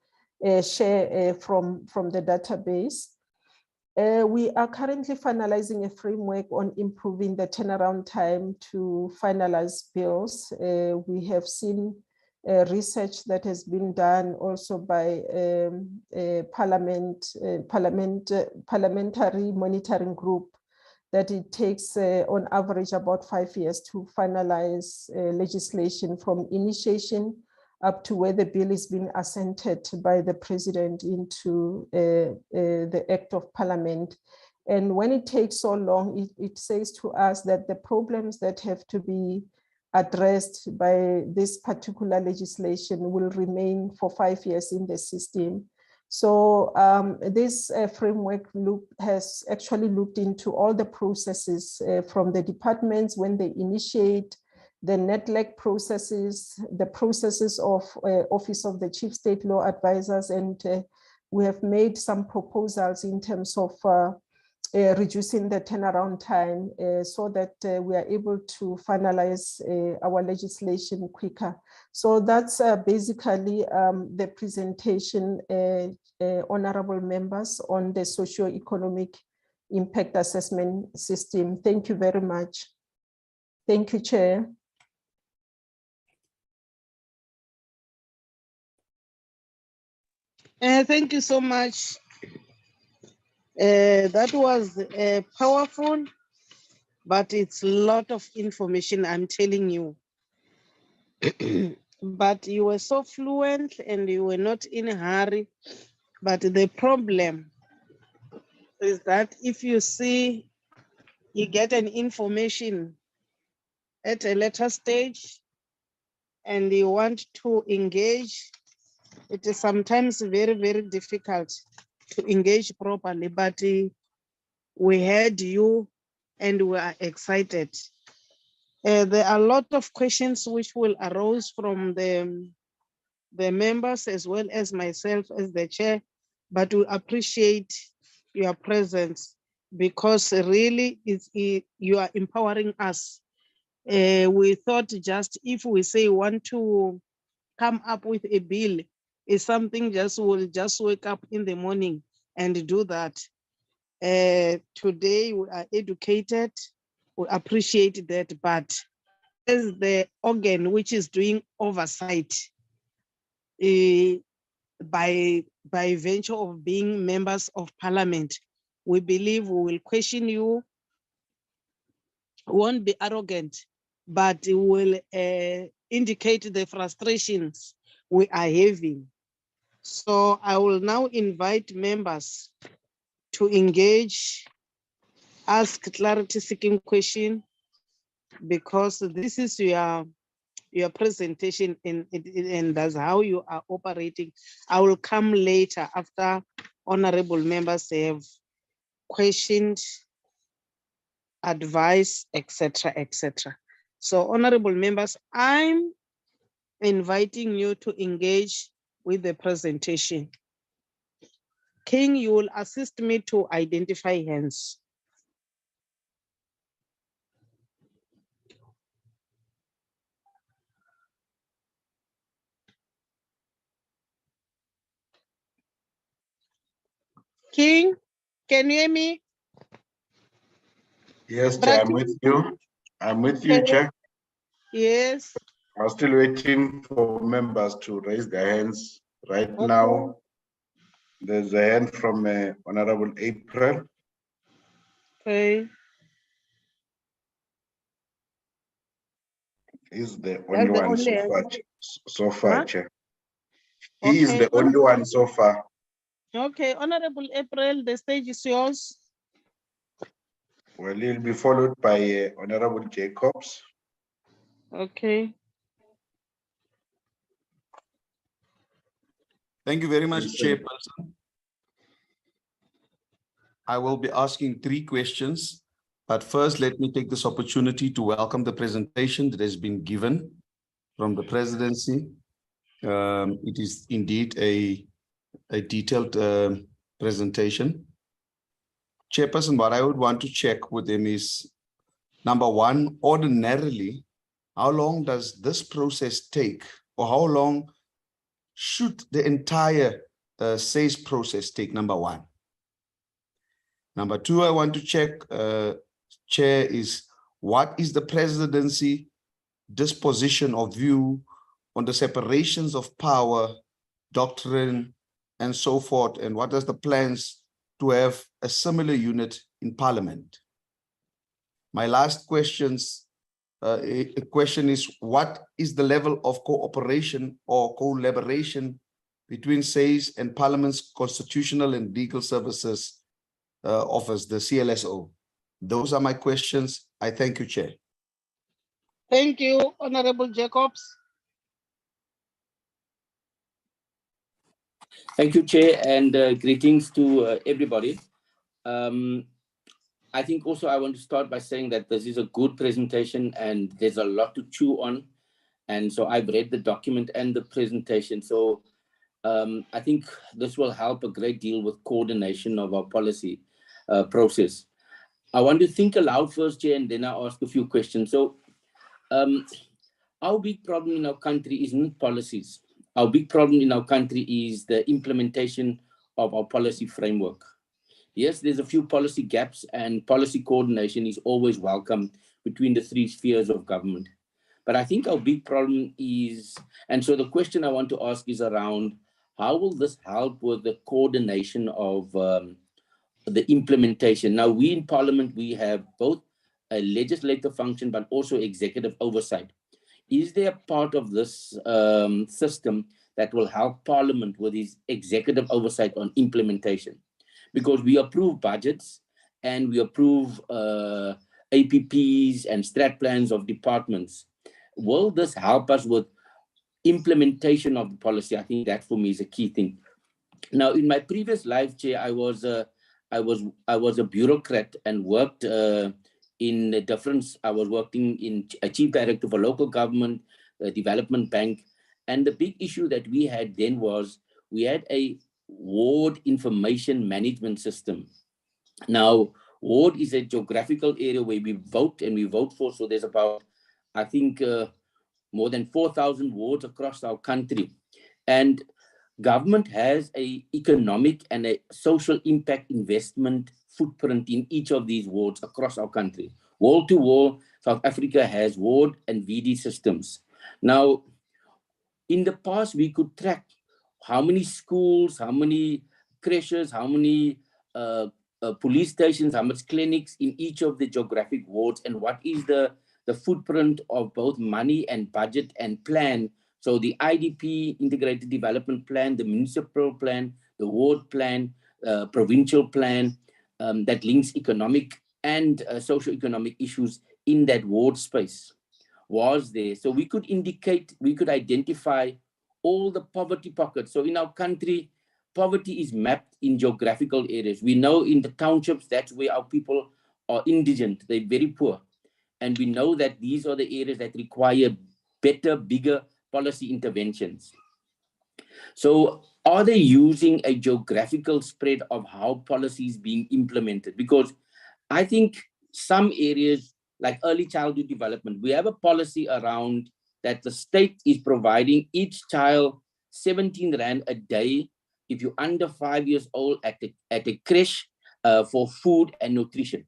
share from the database. We are currently finalizing a framework on improving the turnaround time to finalize bills. We have seen research that has been done also by parliamentary monitoring group that it takes on average about 5 years to finalize legislation from initiation up to where the bill is being assented by the president into the Act of Parliament. And when it takes so long, it says to us that the problems that have to be addressed by this particular legislation will remain for 5 years in the system. So this framework has actually looked into all the processes from the departments when they initiate the NETLEC processes, the processes of Office of the Chief State Law Advisors, and we have made some proposals in terms of reducing the turnaround time so that we are able to finalize our legislation quicker. So that's basically the presentation, honorable members, on the socio-economic impact assessment system. Thank you very much. Thank you, Chair. Thank you so much. That was powerful, but it's a lot of information, I'm telling you. But you were so fluent and you were not in a hurry. But the problem is that if you see, you get an information at a later stage and you want to engage, it is sometimes very, very difficult to engage properly, but we heard you and we are excited. There are a lot of questions which will arise from the members as well as myself as the chair, but we appreciate your presence because really you are empowering us. We thought just if we say want to come up with a bill, is something we'll just wake up in the morning and do that. Today we are educated, we appreciate that, but as the organ which is doing oversight by virtue of being members of parliament, we believe we will question you, won't be arrogant, but it will indicate the frustrations we are having. So I will now invite members to engage, ask clarity-seeking question, because this is your presentation and that's how you are operating. I will come later after honorable members have questioned, advice, etc., etc. So honorable members, I'm inviting you to engage with the presentation. King, you will assist me to identify hands. King, can you hear me? Yes, Chair, I'm with you. I'm with you, Chair. Yes. I'm still waiting for members to raise their hands. Right now, there's a hand from Honorable April. Okay. He's the only one so far, Chair. He Okay. is the only one so far. Okay, Honorable April, the stage is yours. Well, he'll be followed by Honorable Jacobs. Thank Okay. you very much, Yes, Chairperson. I will be asking 3 questions, but first let me take this opportunity to welcome the presentation that has been given from the presidency. It is indeed a detailed presentation. Chairperson, what I would want to check with him is, number one, ordinarily, how long does this process take, or how long should the entire SAYS process take, number one? Number two, I want to check, Chair, is what is the presidency disposition or view on the separations of power, doctrine, and so forth, and what are the plans to have a similar unit in Parliament? My last question is, what is the level of cooperation or collaboration between SAIS and Parliament's Constitutional and Legal Services Office, the CLSO? Those are my questions. I thank you, Chair. Thank you, Honorable Jacobs. Thank you, Chair, and greetings to everybody. I think also I want to start by saying that this is a good presentation and there's a lot to chew on. And so I've read the document and the presentation. So I think this will help a great deal with coordination of our policy process. I want to think aloud first, Chair, and then I'll ask a few questions. So our big problem in our country isn't policies. Our big problem in our country is the implementation of our policy framework. Yes, there's a few policy gaps, and policy coordination is always welcome between the three spheres of government. But I think our big problem is, and so the question I want to ask is around, how will this help with the coordination of the implementation? Now, we in Parliament, we have both a legislative function, but also executive oversight. Is there a part of this system that will help Parliament with its executive oversight on implementation? Because we approve budgets and we approve APPs and strat plans of departments. Will this help us with implementation of the policy? I think that for me is a key thing. Now, in my previous life, Chair, I was a bureaucrat and worked in a different. I was working in a chief director for local government, a development bank, and the big issue that we had then was we had a ward information management system. Now, ward is a geographical area where we vote and we vote for. So there's about, I think, more than 4,000 wards across our country. And government has an economic and a social impact investment footprint in each of these wards across our country. Wall to wall, South Africa has ward and VD systems. Now, in the past, we could track how many schools, how many creches, how many police stations, how much clinics in each of the geographic wards, and what is the footprint of both money and budget and plan. So the IDP, Integrated Development Plan, the municipal plan, the ward plan, provincial plan, that links economic and socio-economic issues in that ward space was there. So we could indicate, we could identify all the poverty pockets. So in our country, poverty is mapped in geographical areas. We know in the townships, that's where our people are indigent, they're very poor. And we know that these are the areas that require better, bigger policy interventions. So are they using a geographical spread of how policy is being implemented? Because I think some areas like early childhood development, we have a policy around that the state is providing each child 17 Rand a day if you're under 5 years old at a creche for food and nutrition.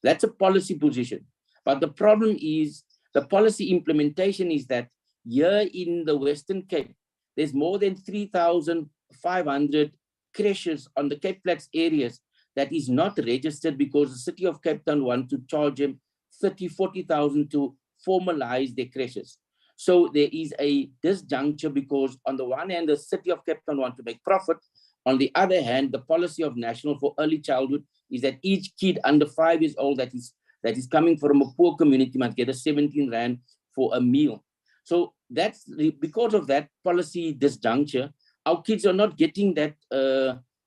That's a policy position. But the problem is the policy implementation is that here in the Western Cape, there's more than 3,500 creches on the Cape Flats areas that is not registered because the city of Cape Town wants to charge them 30,000-40,000 to formalize their creches. So there is a disjuncture because on the one hand, the city of Cape Town wants to make profit. On the other hand, the policy of National for Early Childhood is that each kid under 5 years old that is coming from a poor community must get a 17 Rand for a meal. So that's because of that policy disjuncture, our kids are not getting that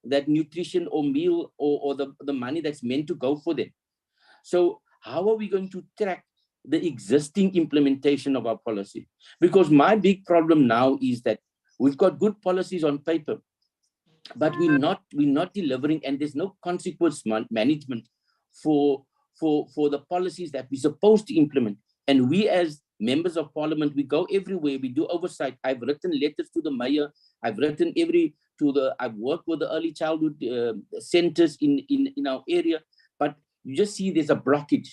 that nutrition or meal or the money that's meant to go for them. So how are we going to track the existing implementation of our policy? Because my big problem now is that we've got good policies on paper, but we're not delivering, and there's no consequence management for the policies that we're supposed to implement. And we as members of parliament, we go everywhere, we do oversight. I've written letters to the mayor, I've worked with the early childhood centers in our area, but you just see there's a blockage.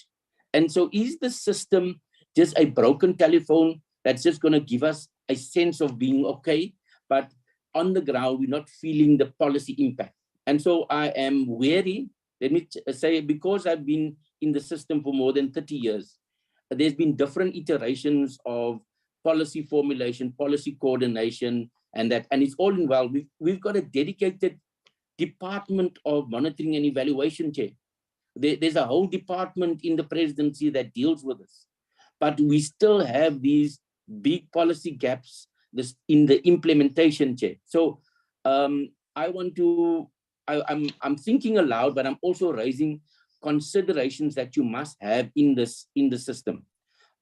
And so is the system just a broken telephone that's just going to give us a sense of being okay, but on the ground, we're not feeling the policy impact? And so I am wary, let me say, because I've been in the system for more than 30 years. There's been different iterations of policy formulation, policy coordination, and it's all involved. We've got a dedicated department of monitoring and evaluation, Chair. There's a whole department in the presidency that deals with this, but we still have these big policy gaps in the implementation, Chair. So I'm thinking aloud, but I'm also raising considerations that you must have in the system.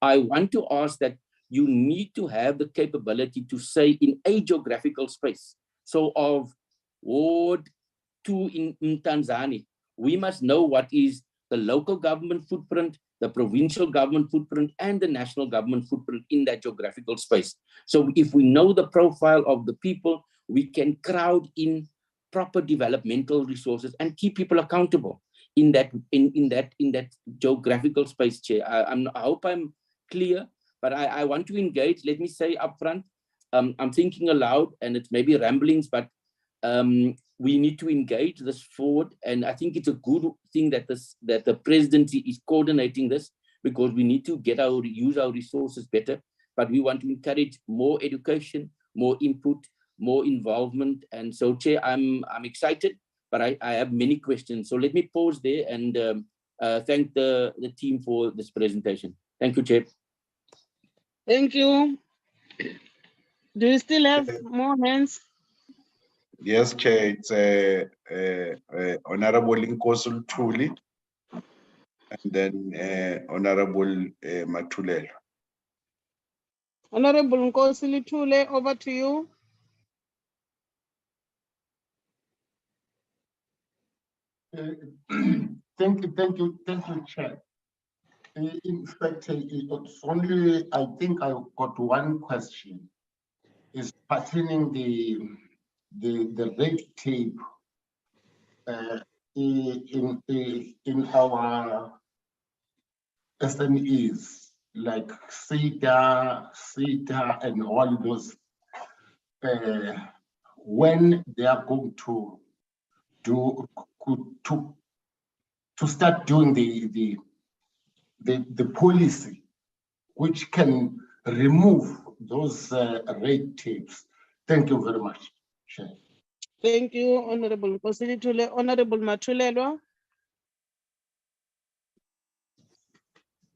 I want to ask that you need to have the capability to say in a geographical space. So of Ward 2 in Tanzania, we must know what is the local government footprint, the provincial government footprint, and the national government footprint in that geographical space. So if we know the profile of the people, we can crowd in proper developmental resources and keep people accountable in that geographical space, Chair. I hope I'm clear, but I want to engage. Let me say upfront, I'm thinking aloud, and it's maybe ramblings, but we need to engage this forward. And I think it's a good thing that the presidency is coordinating this, because we need to use our resources better. But we want to encourage more education, more input, more involvement. And so, Chair, I'm excited, but I have many questions. So let me pause there and thank the team for this presentation. Thank you, Chair. Thank you. Do you still have more hands? Yes, Chair, it's Honorable Nkosi Thuli, and then Honorable Matulelo. Honorable Nkosi Thule, over to you. Thank you, Chair. In fact, it's only, I think I've got one question. It's pertaining the red tape in our SMEs, like CETA, and all those, when they are going to start doing the policy which can remove those red tapes. Thank you very much, Chair. Thank you, Honorable Nkosi Thule. Honorable Matulelo.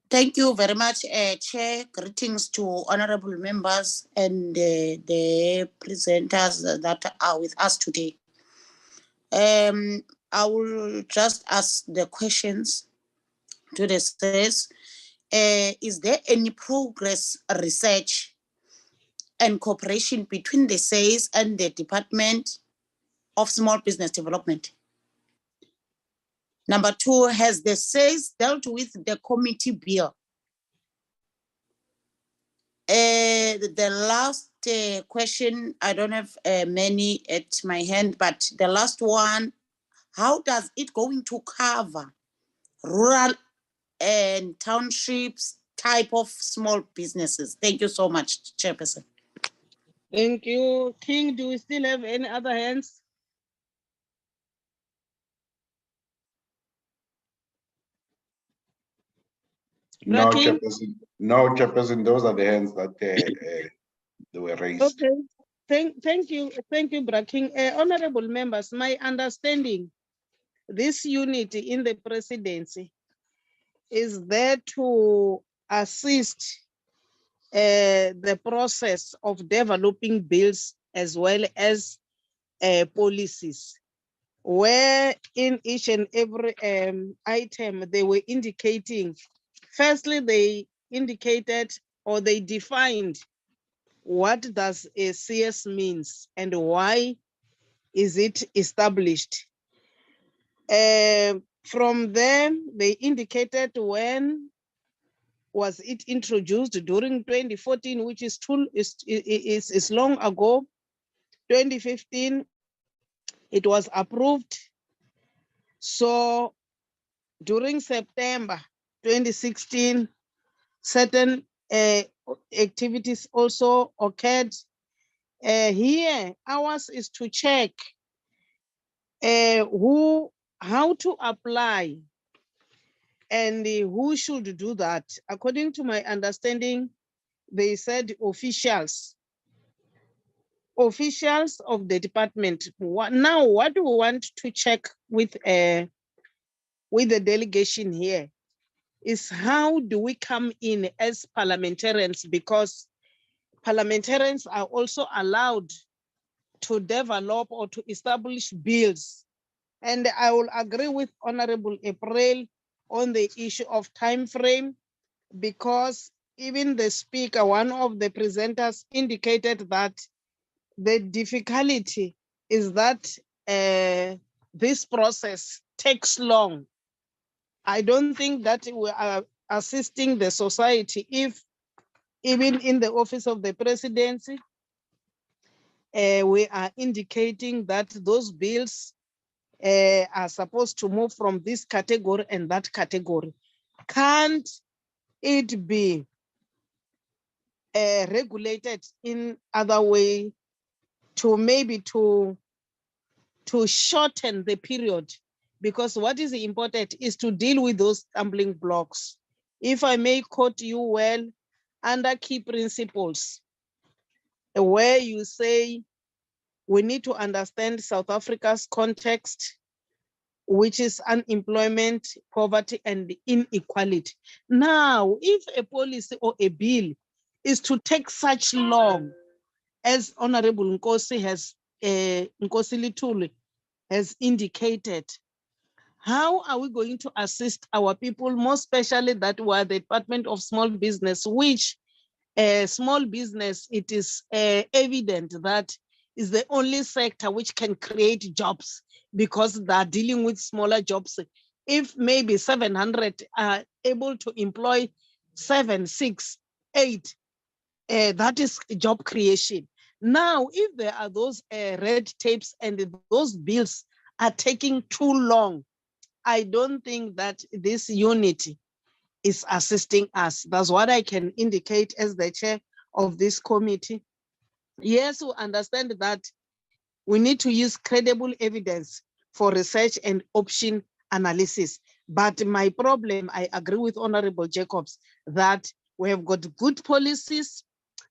Thank you very much, Chair. Greetings to honorable members and the presenters that are with us today. I will just ask the questions to the SAYS. Is there any progress, research, and cooperation between the SAYS and the Department of Small Business Development? Number two, has the SAYS dealt with the committee bill? The last question, I don't have many at my hand, but the last one, how does it going to cover rural and townships type of small businesses? Thank you so much, Chairperson. Thank you. King, do we still have any other hands? No, Bracken? Chairperson, those are the hands that they were raised. Okay, thank you, Bracken. Honorable members, my understanding, this unit in the presidency is there to assist the process of developing bills as well as policies, where in each and every item they were indicating. Firstly, they indicated or they defined what does a CS means and why is it established. From there, they indicated when was it introduced during 2014, which is long ago. 2015, it was approved. So during September 2016, certain activities also occurred. Here, ours is to check how to apply And who should do that? According to my understanding, they said officials of the department. Now, what we want to check with the delegation here is how do we come in as parliamentarians, because parliamentarians are also allowed to develop or to establish bills. And I will agree with Honorable April on the issue of time frame, because even the speaker, one of the presenters, indicated that the difficulty is that this process takes long. I don't think that we are assisting the society if even in the office of the presidency, we are indicating that those bills are supposed to move from this category and that category. Can't it be regulated in other way to maybe to shorten the period? Because what is important is to deal with those stumbling blocks. If I may quote you well, under key principles, where you say we need to understand South Africa's context, which is unemployment, poverty, and inequality. Now, if a policy or a bill is to take such long, as Honorable Nkosi Lituli has indicated, how are we going to assist our people, more especially that were the Department of Small Business, which small business, it is evident that is the only sector which can create jobs, because they are dealing with smaller jobs. If maybe 700 are able to employ 7, 6, 8, that is job creation. Now, if there are those red tapes and those bills are taking too long, I don't think that this unity is assisting us. That's what I can indicate as the chair of this committee. Yes, we understand that we need to use credible evidence for research and option analysis. But my problem, I agree with Honorable Jacobs, that we have got good policies.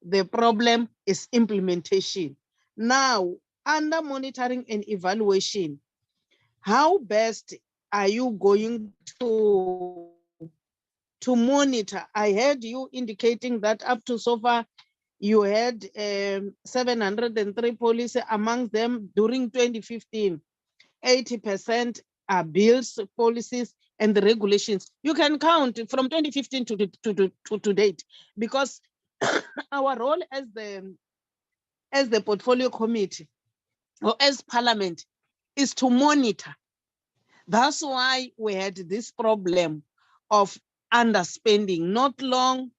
The problem is implementation. Now, under monitoring and evaluation, how best are you going to monitor? I heard you indicating that up to so far, you had 703 policies, among them during 2015, 80% are bills, policies, and the regulations. You can count from 2015 to date, because our role as the portfolio committee or as parliament is to monitor. That's why we had this problem of underspending. Not long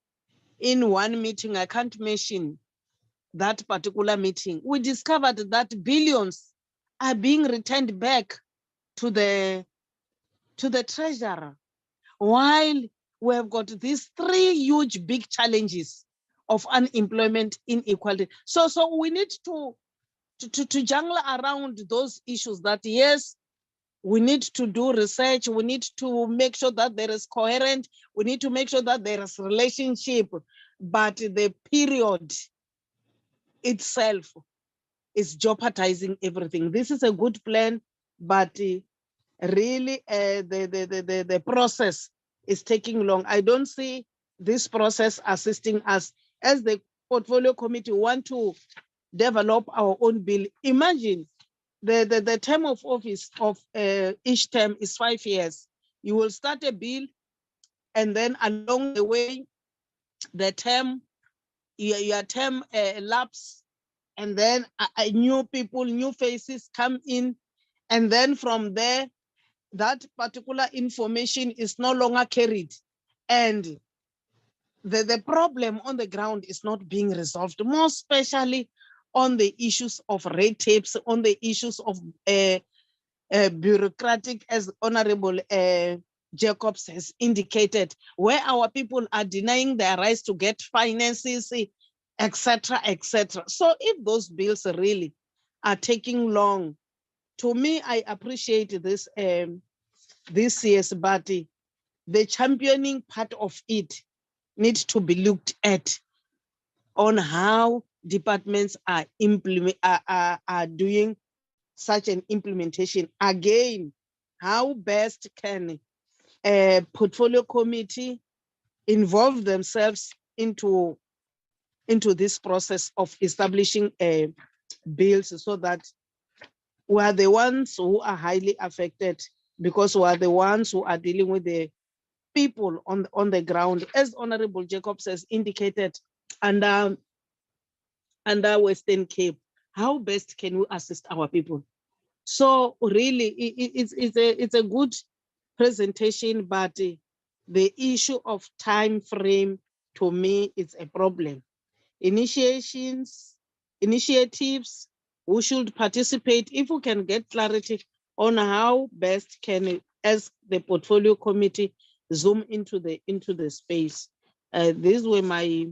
in one meeting, I can't mention that particular meeting, we discovered that billions are being returned back to the treasurer, while we have got these 3 huge big challenges of unemployment, inequality. So we need to jungle around those issues, that yes, we need to do research, we need to make sure that there is coherent, we need to make sure that there is relationship, but the period itself is jeopardizing everything. This is a good plan, but really the process is taking long. I don't see this process assisting us. As the portfolio committee want to develop our own bill, imagine the term of office of each term is 5 years. You will start a bill, and then along the way, the term, your term lapse, and then new people, new faces come in, and then from there, that particular information is no longer carried, and the problem on the ground is not being resolved, more especially on the issues of red tapes, on the issues of bureaucratic, as Honorable Jacobs has indicated, where our people are denying their rights to get finances, etc., etc. So if those bills really are taking long, to me, I appreciate this year's, but the championing part of it needs to be looked at on how departments are doing such an implementation. Again, how best can a portfolio committee involve themselves into this process of establishing bills, so that we are the ones who are highly affected, because we are the ones who are dealing with the people on the ground, as Honorable Jacobs has indicated, under Western Cape. How best can we assist our people? So really, it's a good presentation, but the issue of time frame, to me, it's a problem. Initiatives, who should participate, if we can get clarity on how best can, as the portfolio committee, zoom into the space. These were my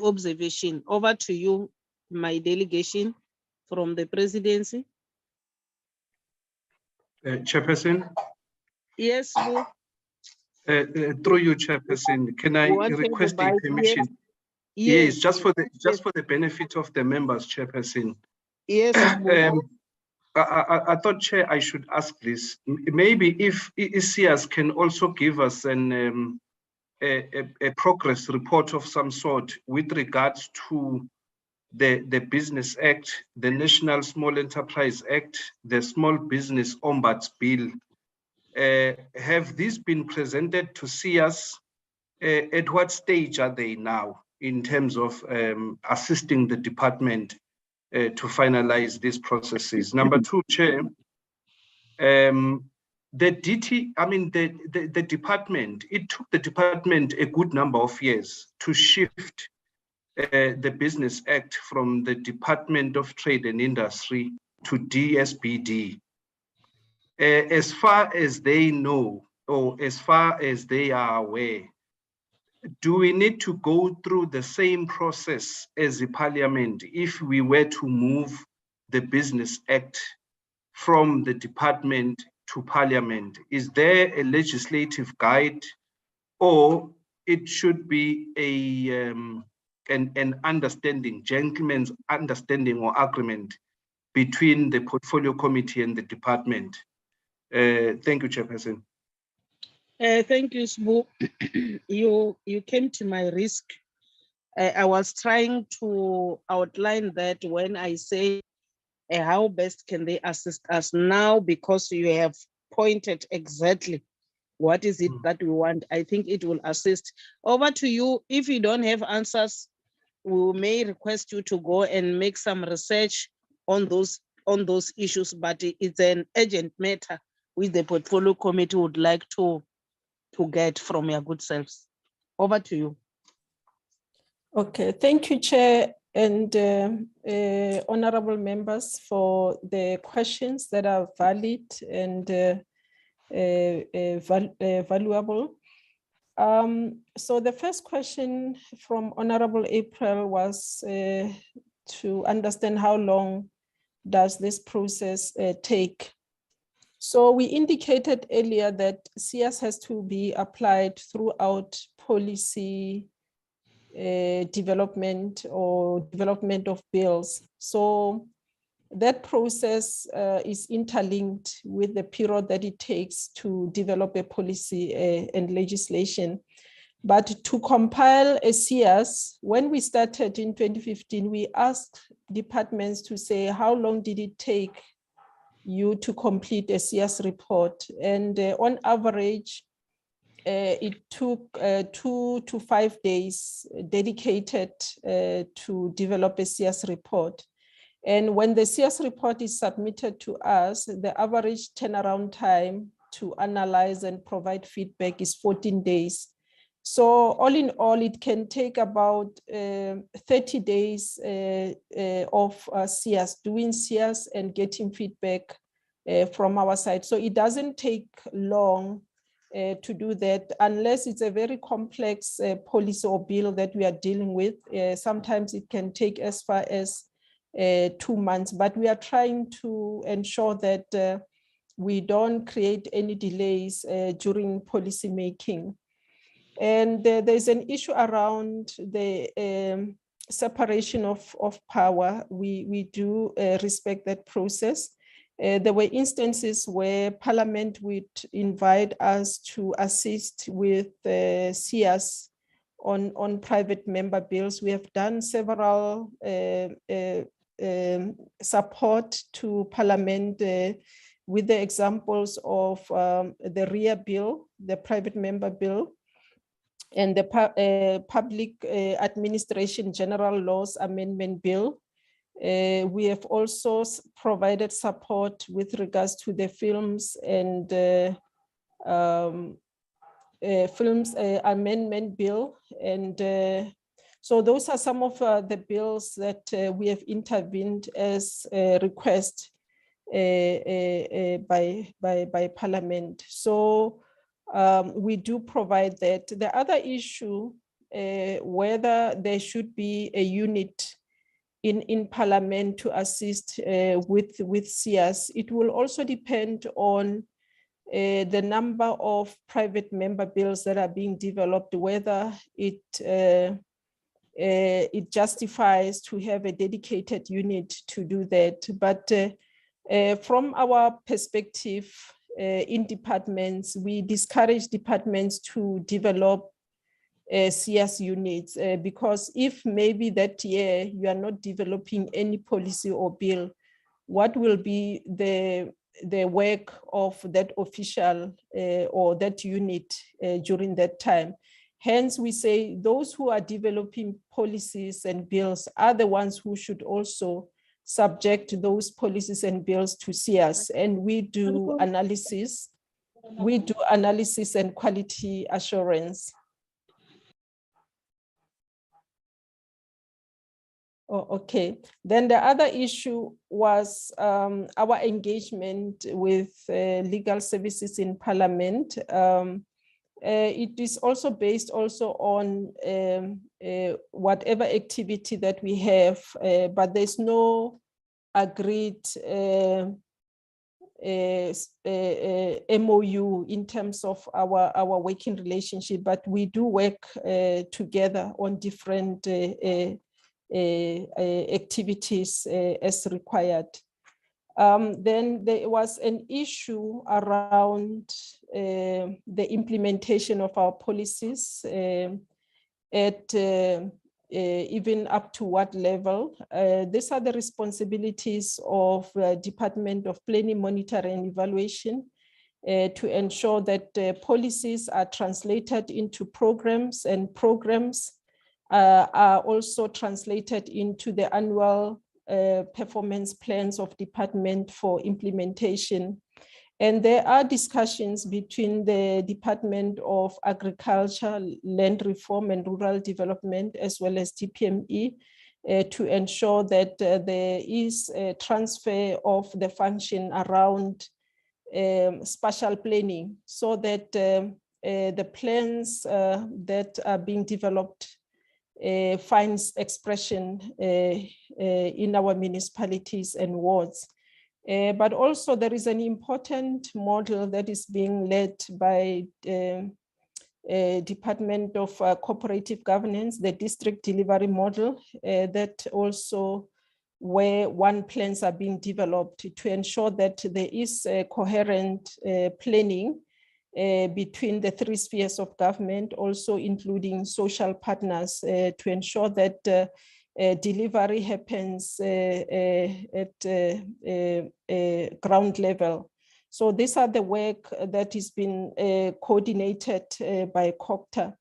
observation. Over to you, my delegation from the presidency. Chairperson, Yes, Sbu. through you, Chairperson, can I request a permission? Yes, just for the benefit of the members, Chairperson. Yes. I thought, Chair, I should ask this. Maybe if ECS can also give us a progress report of some sort with regards to the Business Act, the National Small Enterprise Act, the Small Business Ombuds Bill. Have these been presented to CS? At what stage are they now in terms of assisting the department to finalize these processes? Number two, Chair, the department, it took the department a good number of years to shift the Business Act from the Department of Trade and Industry to DSBD. As far as they know, or as far as they are aware, do we need to go through the same process as the Parliament if we were to move the Business Act from the department to Parliament? Is there a legislative guide, or it should be an understanding, gentleman's understanding or agreement between the portfolio committee and the department? Thank you, Chairperson. Thank you, Sbu. You came to my risk. I was trying to outline that when I say how best can they assist us now, because you have pointed exactly what is it that we want. I think it will assist. Over to you. If you don't have answers, we may request you to go and make some research on those issues, but it's an urgent matter which the portfolio committee would like to get from your good selves. Over to you. Okay, thank you, Chair, and honorable members for the questions that are valid and valuable. So the first question from Honorable April was to understand how long does this process take. So we indicated earlier that CS has to be applied throughout policy development or development of bills. So that process is interlinked with the period that it takes to develop a policy and legislation. But to compile a CS, when we started in 2015, we asked departments to say, how long did it take you to complete a CS report? And on average, it took 2 to 5 days dedicated to develop a CS report. And when the CS report is submitted to us, the average turnaround time to analyze and provide feedback is 14 days. So all in all, it can take about 30 days of CS, doing CS and getting feedback from our side. So it doesn't take long to do that, unless it's a very complex policy or bill that we are dealing with. Sometimes it can take as far as 2 months, but we are trying to ensure that we don't create any delays during policy making. And there's an issue around the separation of power. We do respect that process. There were instances where Parliament would invite us to assist with CS on private member bills. We have done several support to Parliament with the examples of the RIA bill, the private member bill, and the Public Administration General Laws Amendment Bill. We have also provided support with regards to the Films and Films Amendment Bill. And so those are some of the bills that we have intervened as a request by Parliament. So we do provide that. The other issue, whether there should be a unit in Parliament to assist with CS, it will also depend on the number of private member bills that are being developed, whether it justifies to have a dedicated unit to do that. But from our perspective in departments, we discourage departments to develop CS units because if maybe that year you are not developing any policy or bill, what will be the work of that official or that unit during that time? Hence, we say those who are developing policies and bills are the ones who should also subject those policies and bills to CS. And we do analysis. We do analysis and quality assurance. Oh, okay. Then the other issue was our engagement with legal services in Parliament. It is also based also on whatever activity that we have, but there's no agreed MOU in terms of our working relationship, but we do work together on different activities as required. Then there was an issue around the implementation of our policies at even up to what level. These are the responsibilities of Department of Planning, Monitoring and Evaluation to ensure that policies are translated into programs, and programs are also translated into the annual performance plans of department for implementation. And there are discussions between the Department of Agriculture, Land Reform and Rural Development, as well as DPME, to ensure that there is a transfer of the function around spatial planning, so that the plans that are being developed finds expression in our municipalities and wards. But also there is an important model that is being led by Department of Cooperative Governance, the district delivery model, that also where one plans are being developed to ensure that there is a coherent planning between the three spheres of government, also including social partners, to ensure that delivery happens at ground level. So these are the work that is being coordinated by COCTA.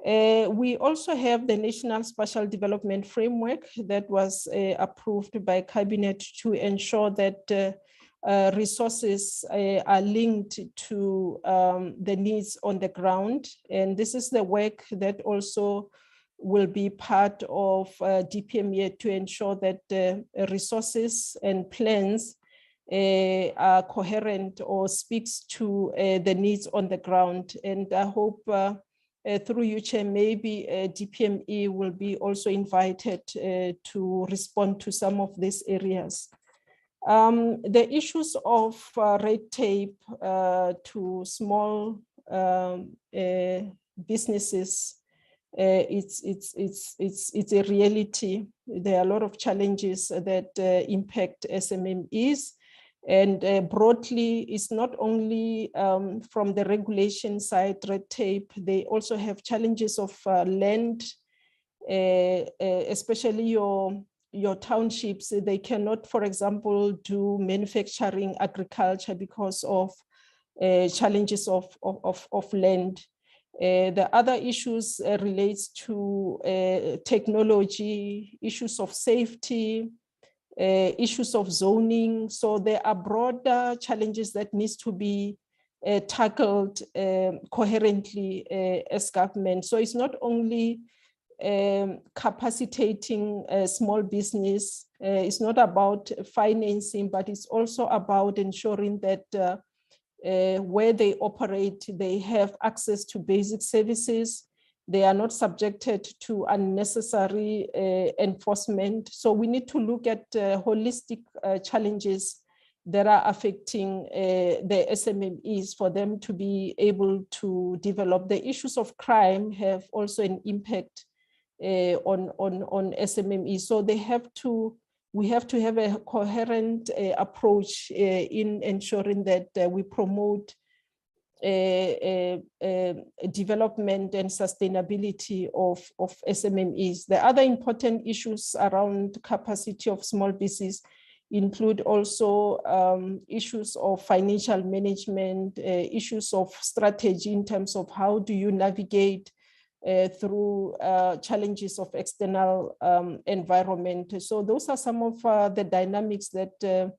We also have the National Spatial Development Framework that was approved by Cabinet to ensure that resources are linked to the needs on the ground. And this is the work that also will be part of DPME to ensure that resources and plans are coherent or speaks to the needs on the ground. And I hope through you, Chair, maybe DPME will be also invited to respond to some of these areas. The issues of red tape to small businesses, it's a reality. There are a lot of challenges that impact SMMEs, and broadly, it's not only from the regulation side, red tape. They also have challenges of land, especially your townships. They cannot, for example, do manufacturing, agriculture because of challenges of land. The other issues relates to technology, issues of safety, issues of zoning. So there are broader challenges that needs to be tackled coherently as government. So it's not only capacitating small business, it's not about financing, but it's also about ensuring that where they operate, they have access to basic services. They are not subjected to unnecessary enforcement. So we need to look at holistic challenges that are affecting the SMMEs for them to be able to develop. The issues of crime have also an impact on SMMEs. So we have to have a coherent approach in ensuring that we promote development and sustainability of SMMEs. The other important issues around capacity of small business include also issues of financial management, issues of strategy in terms of how do you navigate through challenges of external environment. So those are some of the dynamics that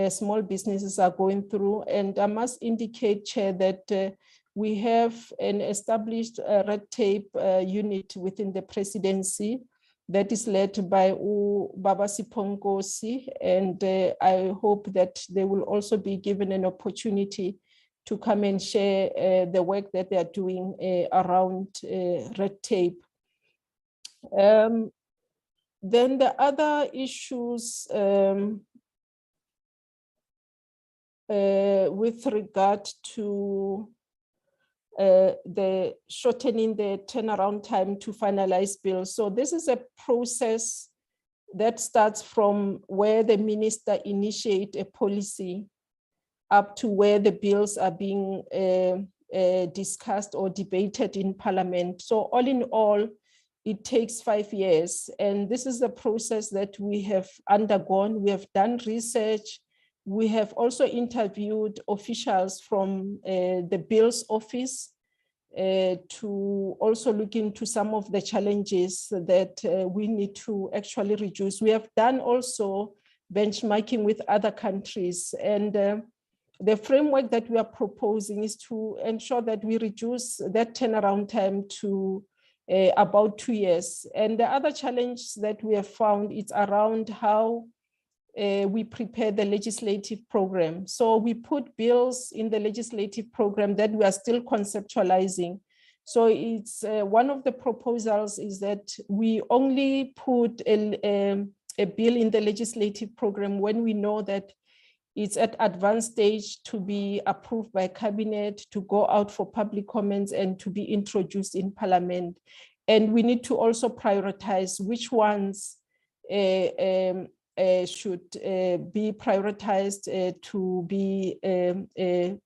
small businesses are going through. And I must indicate, Chair, that we have an established red tape unit within the presidency that is led by Baba Sipongosi, and I hope that they will also be given an opportunity to come and share the work that they are doing around red tape. Then the other issues with regard to the shortening the turnaround time to finalize bills. So this is a process that starts from where the minister initiates a policy up to where the bills are being discussed or debated in Parliament. So all in all, it takes 5 years. And this is a process that we have undergone. We have done research. We have also interviewed officials from the Bills Office to also look into some of the challenges that we need to actually reduce. We have done also benchmarking with other countries, and the framework that we are proposing is to ensure that we reduce that turnaround time to about 2 years. And the other challenge that we have found is around how we prepare the legislative program. So we put bills in the legislative program that we are still conceptualizing. So it's one of the proposals is that we only put a bill in the legislative program when we know that it's at advanced stage to be approved by cabinet, to go out for public comments and to be introduced in Parliament. And we need to also prioritize which ones should be prioritized to be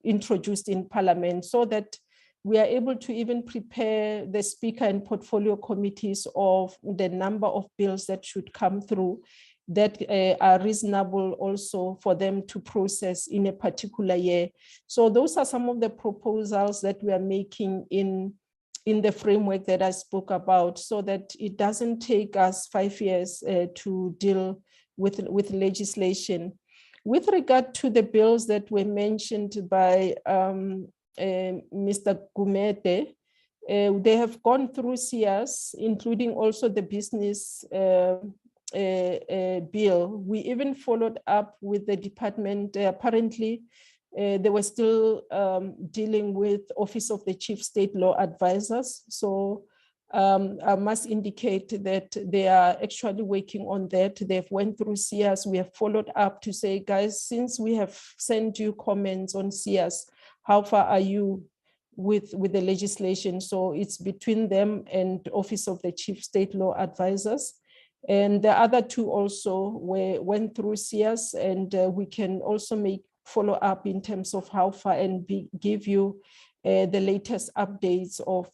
introduced in Parliament, so that we are able to even prepare the speaker and portfolio committees of the number of bills that should come through that are reasonable also for them to process in a particular year. So those are some of the proposals that we are making in the framework that I spoke about, so that it doesn't take us 5 years to deal with legislation. With regard to the bills that were mentioned by Mr. Gumede, they have gone through CS, including also the business bill. We even followed up with the department. Apparently, they were still dealing with Office of the Chief State Law Advisors. So I must indicate that they are actually working on that. They've went through CS. We have followed up to say, guys, since we have sent you comments on CS, how far are you with the legislation? So it's between them and Office of the Chief State Law Advisors. And the other two also went through CS, and we can also make follow up in terms of how far and give you the latest updates of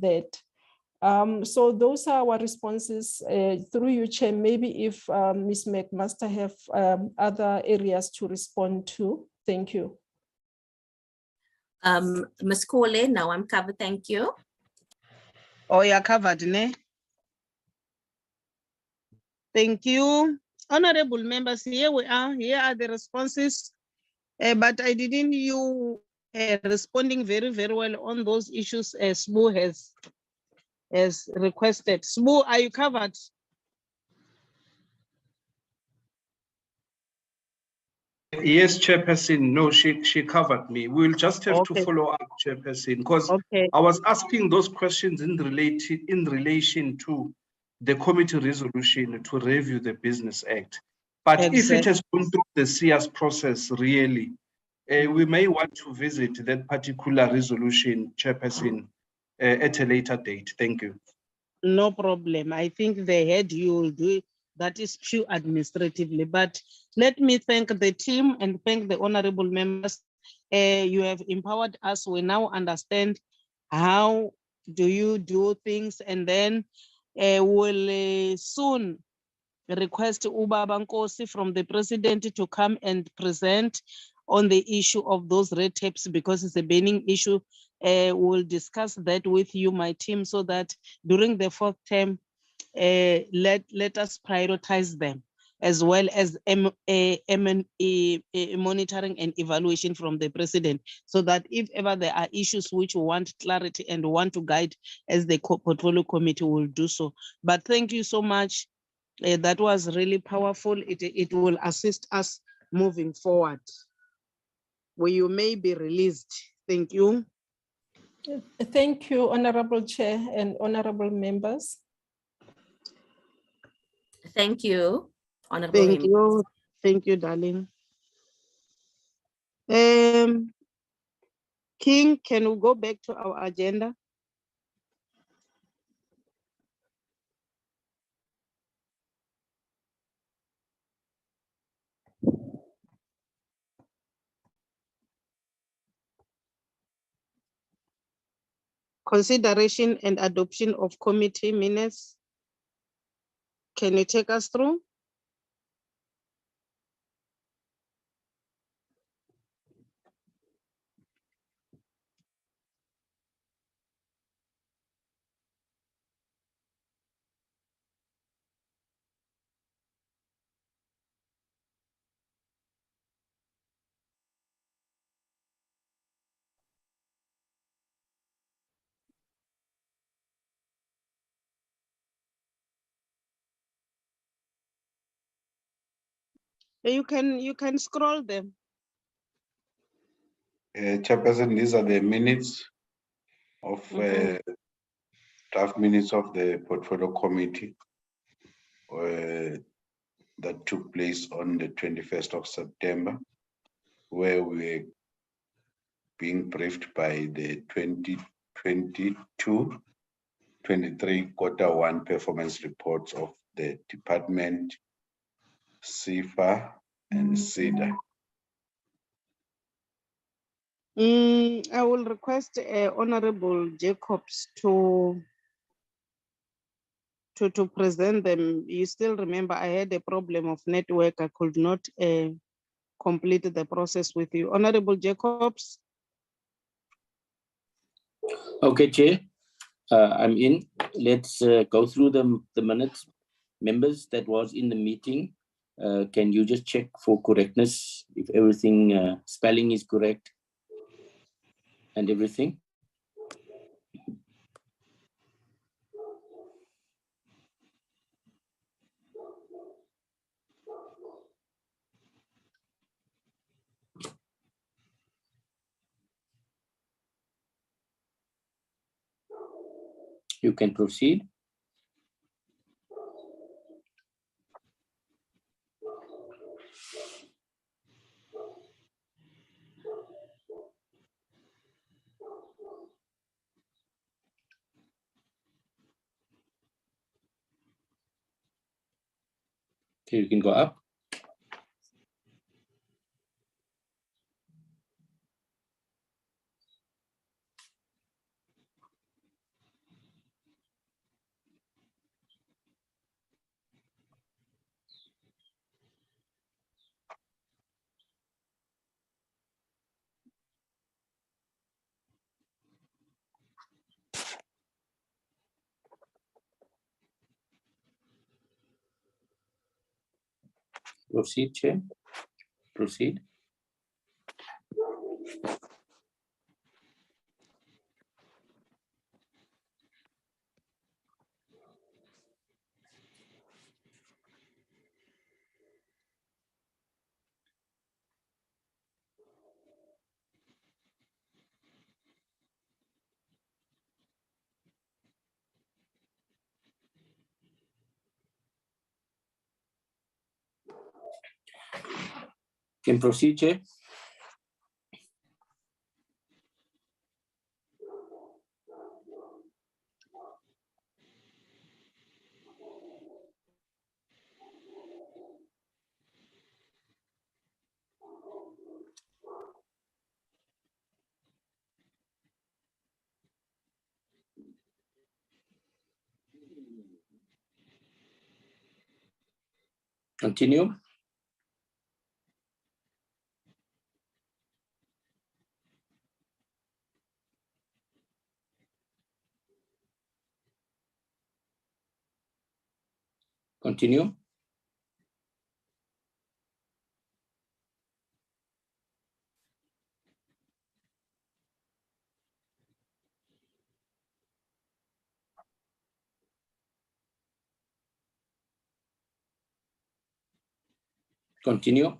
that. So those are our responses through you, Chair. Maybe if Ms. McMaster have other areas to respond to. Thank you. Ms. Cole, now I'm covered, thank you. Oh, you're covered, ne? Thank you. Honorable members, here we are. Here are the responses. But I didn't you responding very, very well on those issues as Sbu has requested. Sbu, are you covered? Yes, Chairperson. No, she covered me. We'll just have to Okay. follow up, Chairperson, because Okay. I was asking those questions in relation to the committee resolution to review the Business Act. But if it has gone through the CS process, really, we may want to visit that particular resolution, Chairperson, at a later date. Thank you. No problem. I think the head you will do it. That is pure administratively. But let me thank the team and thank the honorable members. You have empowered us. We now understand how do you do things, and then we'll soon request Ubaba Nkosi from the president to come and present on the issue of those red tapes, because it's a burning issue. We'll discuss that with you, my team, so that during the fourth term, let us prioritize them, as well as monitoring and evaluation from the president, so that if ever there are issues which we want clarity and want to guide as the portfolio committee will do so. But thank you so much. That was really powerful. It will assist us moving forward. Where you may be released. Thank you. Thank you, Honorable Chair and honorable members. Thank you, honorable Thank members. you. Thank you, darling. King, can we go back to our agenda? Consideration and adoption of committee minutes. Can you take us through? You can scroll them. Chairperson, these are the minutes of draft minutes of the portfolio committee that took place on the 21st of September, where we were being briefed by the 2022-23 quarter one performance reports of the department, CIFA and SIDA. I will request Honorable Jacobs to present them. You still remember I had a problem of network. I could not complete the process with you. Honorable Jacobs. Okay, Chair, I'm in. Let's go through the minutes. Members that was in the meeting, can you just check for correctness, if everything, spelling is correct and everything? You can proceed. Okay, you can go up. Proceed, Chair. Proceed. Can proceed, Chair. Continue. Continue. Continue.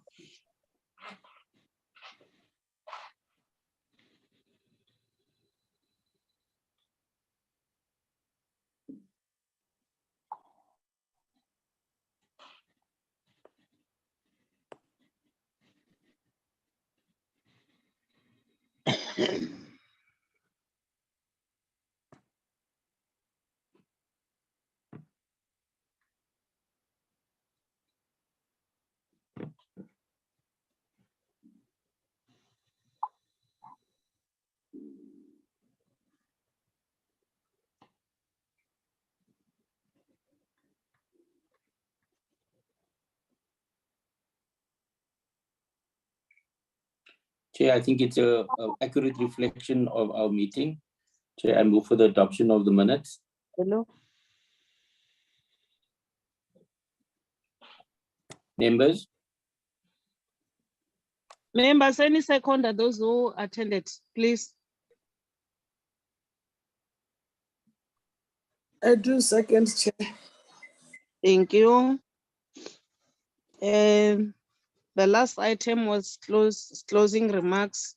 Chair, I think it's a accurate reflection of our meeting. Chair, I move for the adoption of the minutes. Hello. Members, Members, any second are those who attended, please. I do second, Chair. Thank you. And the last item was closing remarks.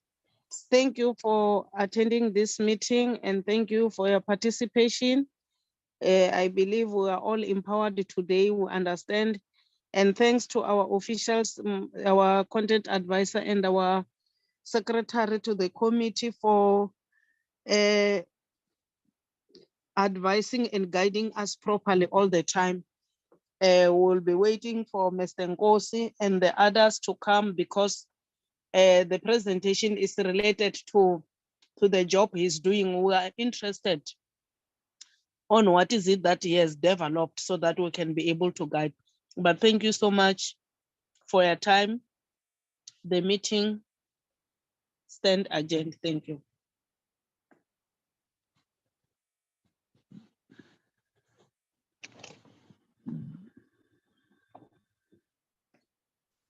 Thank you for attending this meeting and thank you for your participation. I believe we are all empowered today, we understand. And thanks to our officials, our content advisor and our secretary to the committee for advising and guiding us properly all the time. We'll be waiting for Mr. Nkosi and the others to come because the presentation is related to the job he's doing. We are interested on what is it that he has developed so that we can be able to guide. But thank you so much for your time. The meeting stand adjourned. Thank you.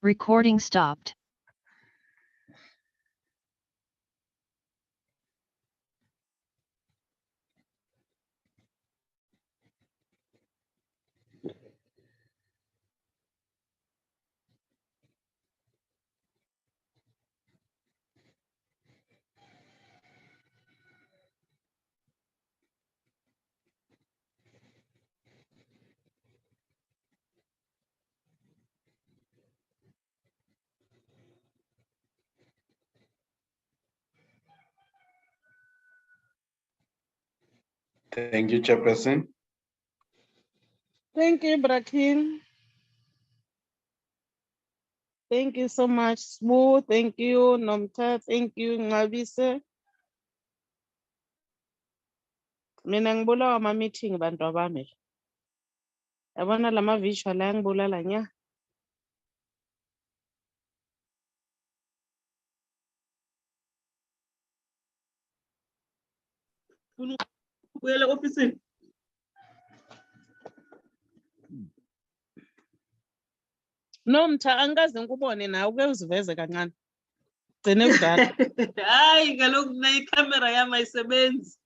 Recording stopped. Thank you, Chairperson. Thank you, Brakin. Thank you so much, Smooth. Thank you, Nomta. Thank you, Ngabise. Mina ngibulawa ama-meeting bantu abami. Yabona lama visual ayangibulala nya. Buyela ofisini. Nomtha angikaze ngikubone nawe uke uziveze kancane. Gcine kudala. Hayi kaloku na ikhamera yami ayisebenzi.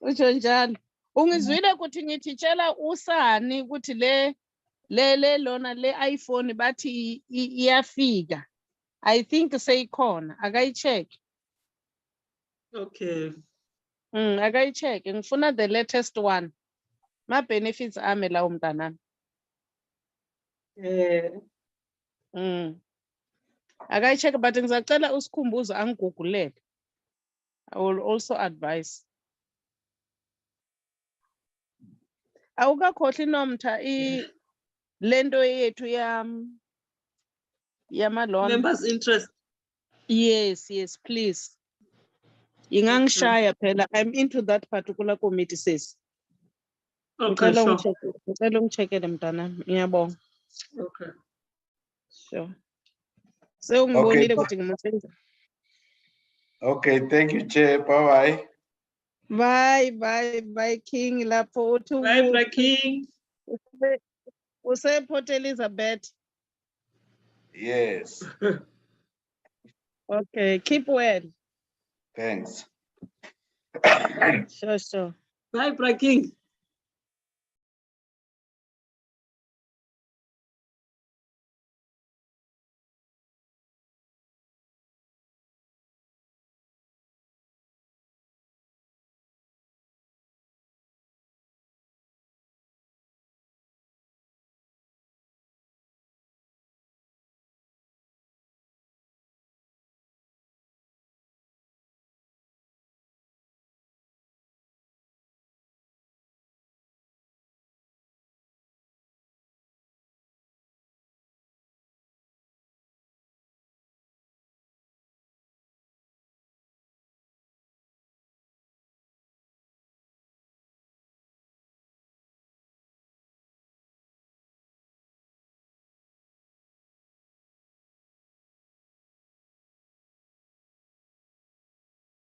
Utsho njalo. Ungizwile ukuthi ngithi tshela usani ukuthi le lona le iPhone bathi iyafika. I think seyikhona. Akayicheck. Okay. Akayicheck. Ngifuna the latest one. Ma benefits ame lawo mntanami. Akayicheck but ngizacela usikhumbuzo angigugulele. I will also advise. Awukakhohli Nomtha lento yethu yama-loan. Members interest. Yes, please. Ingangishaya phela. I'm into that particular committee sis. Okay, sure. Ngicela ungicheckele mntanami. Ngiyabonga. Okay. Sure. Sewungibonile ukuthi ngimusenza. Okay, thank you, Chair. Bye-bye. Bye, King. Lapho uthi Bye, King. Port Elizabeth. Yes. Okay, keep well. Thanks. Sure. Bye, King.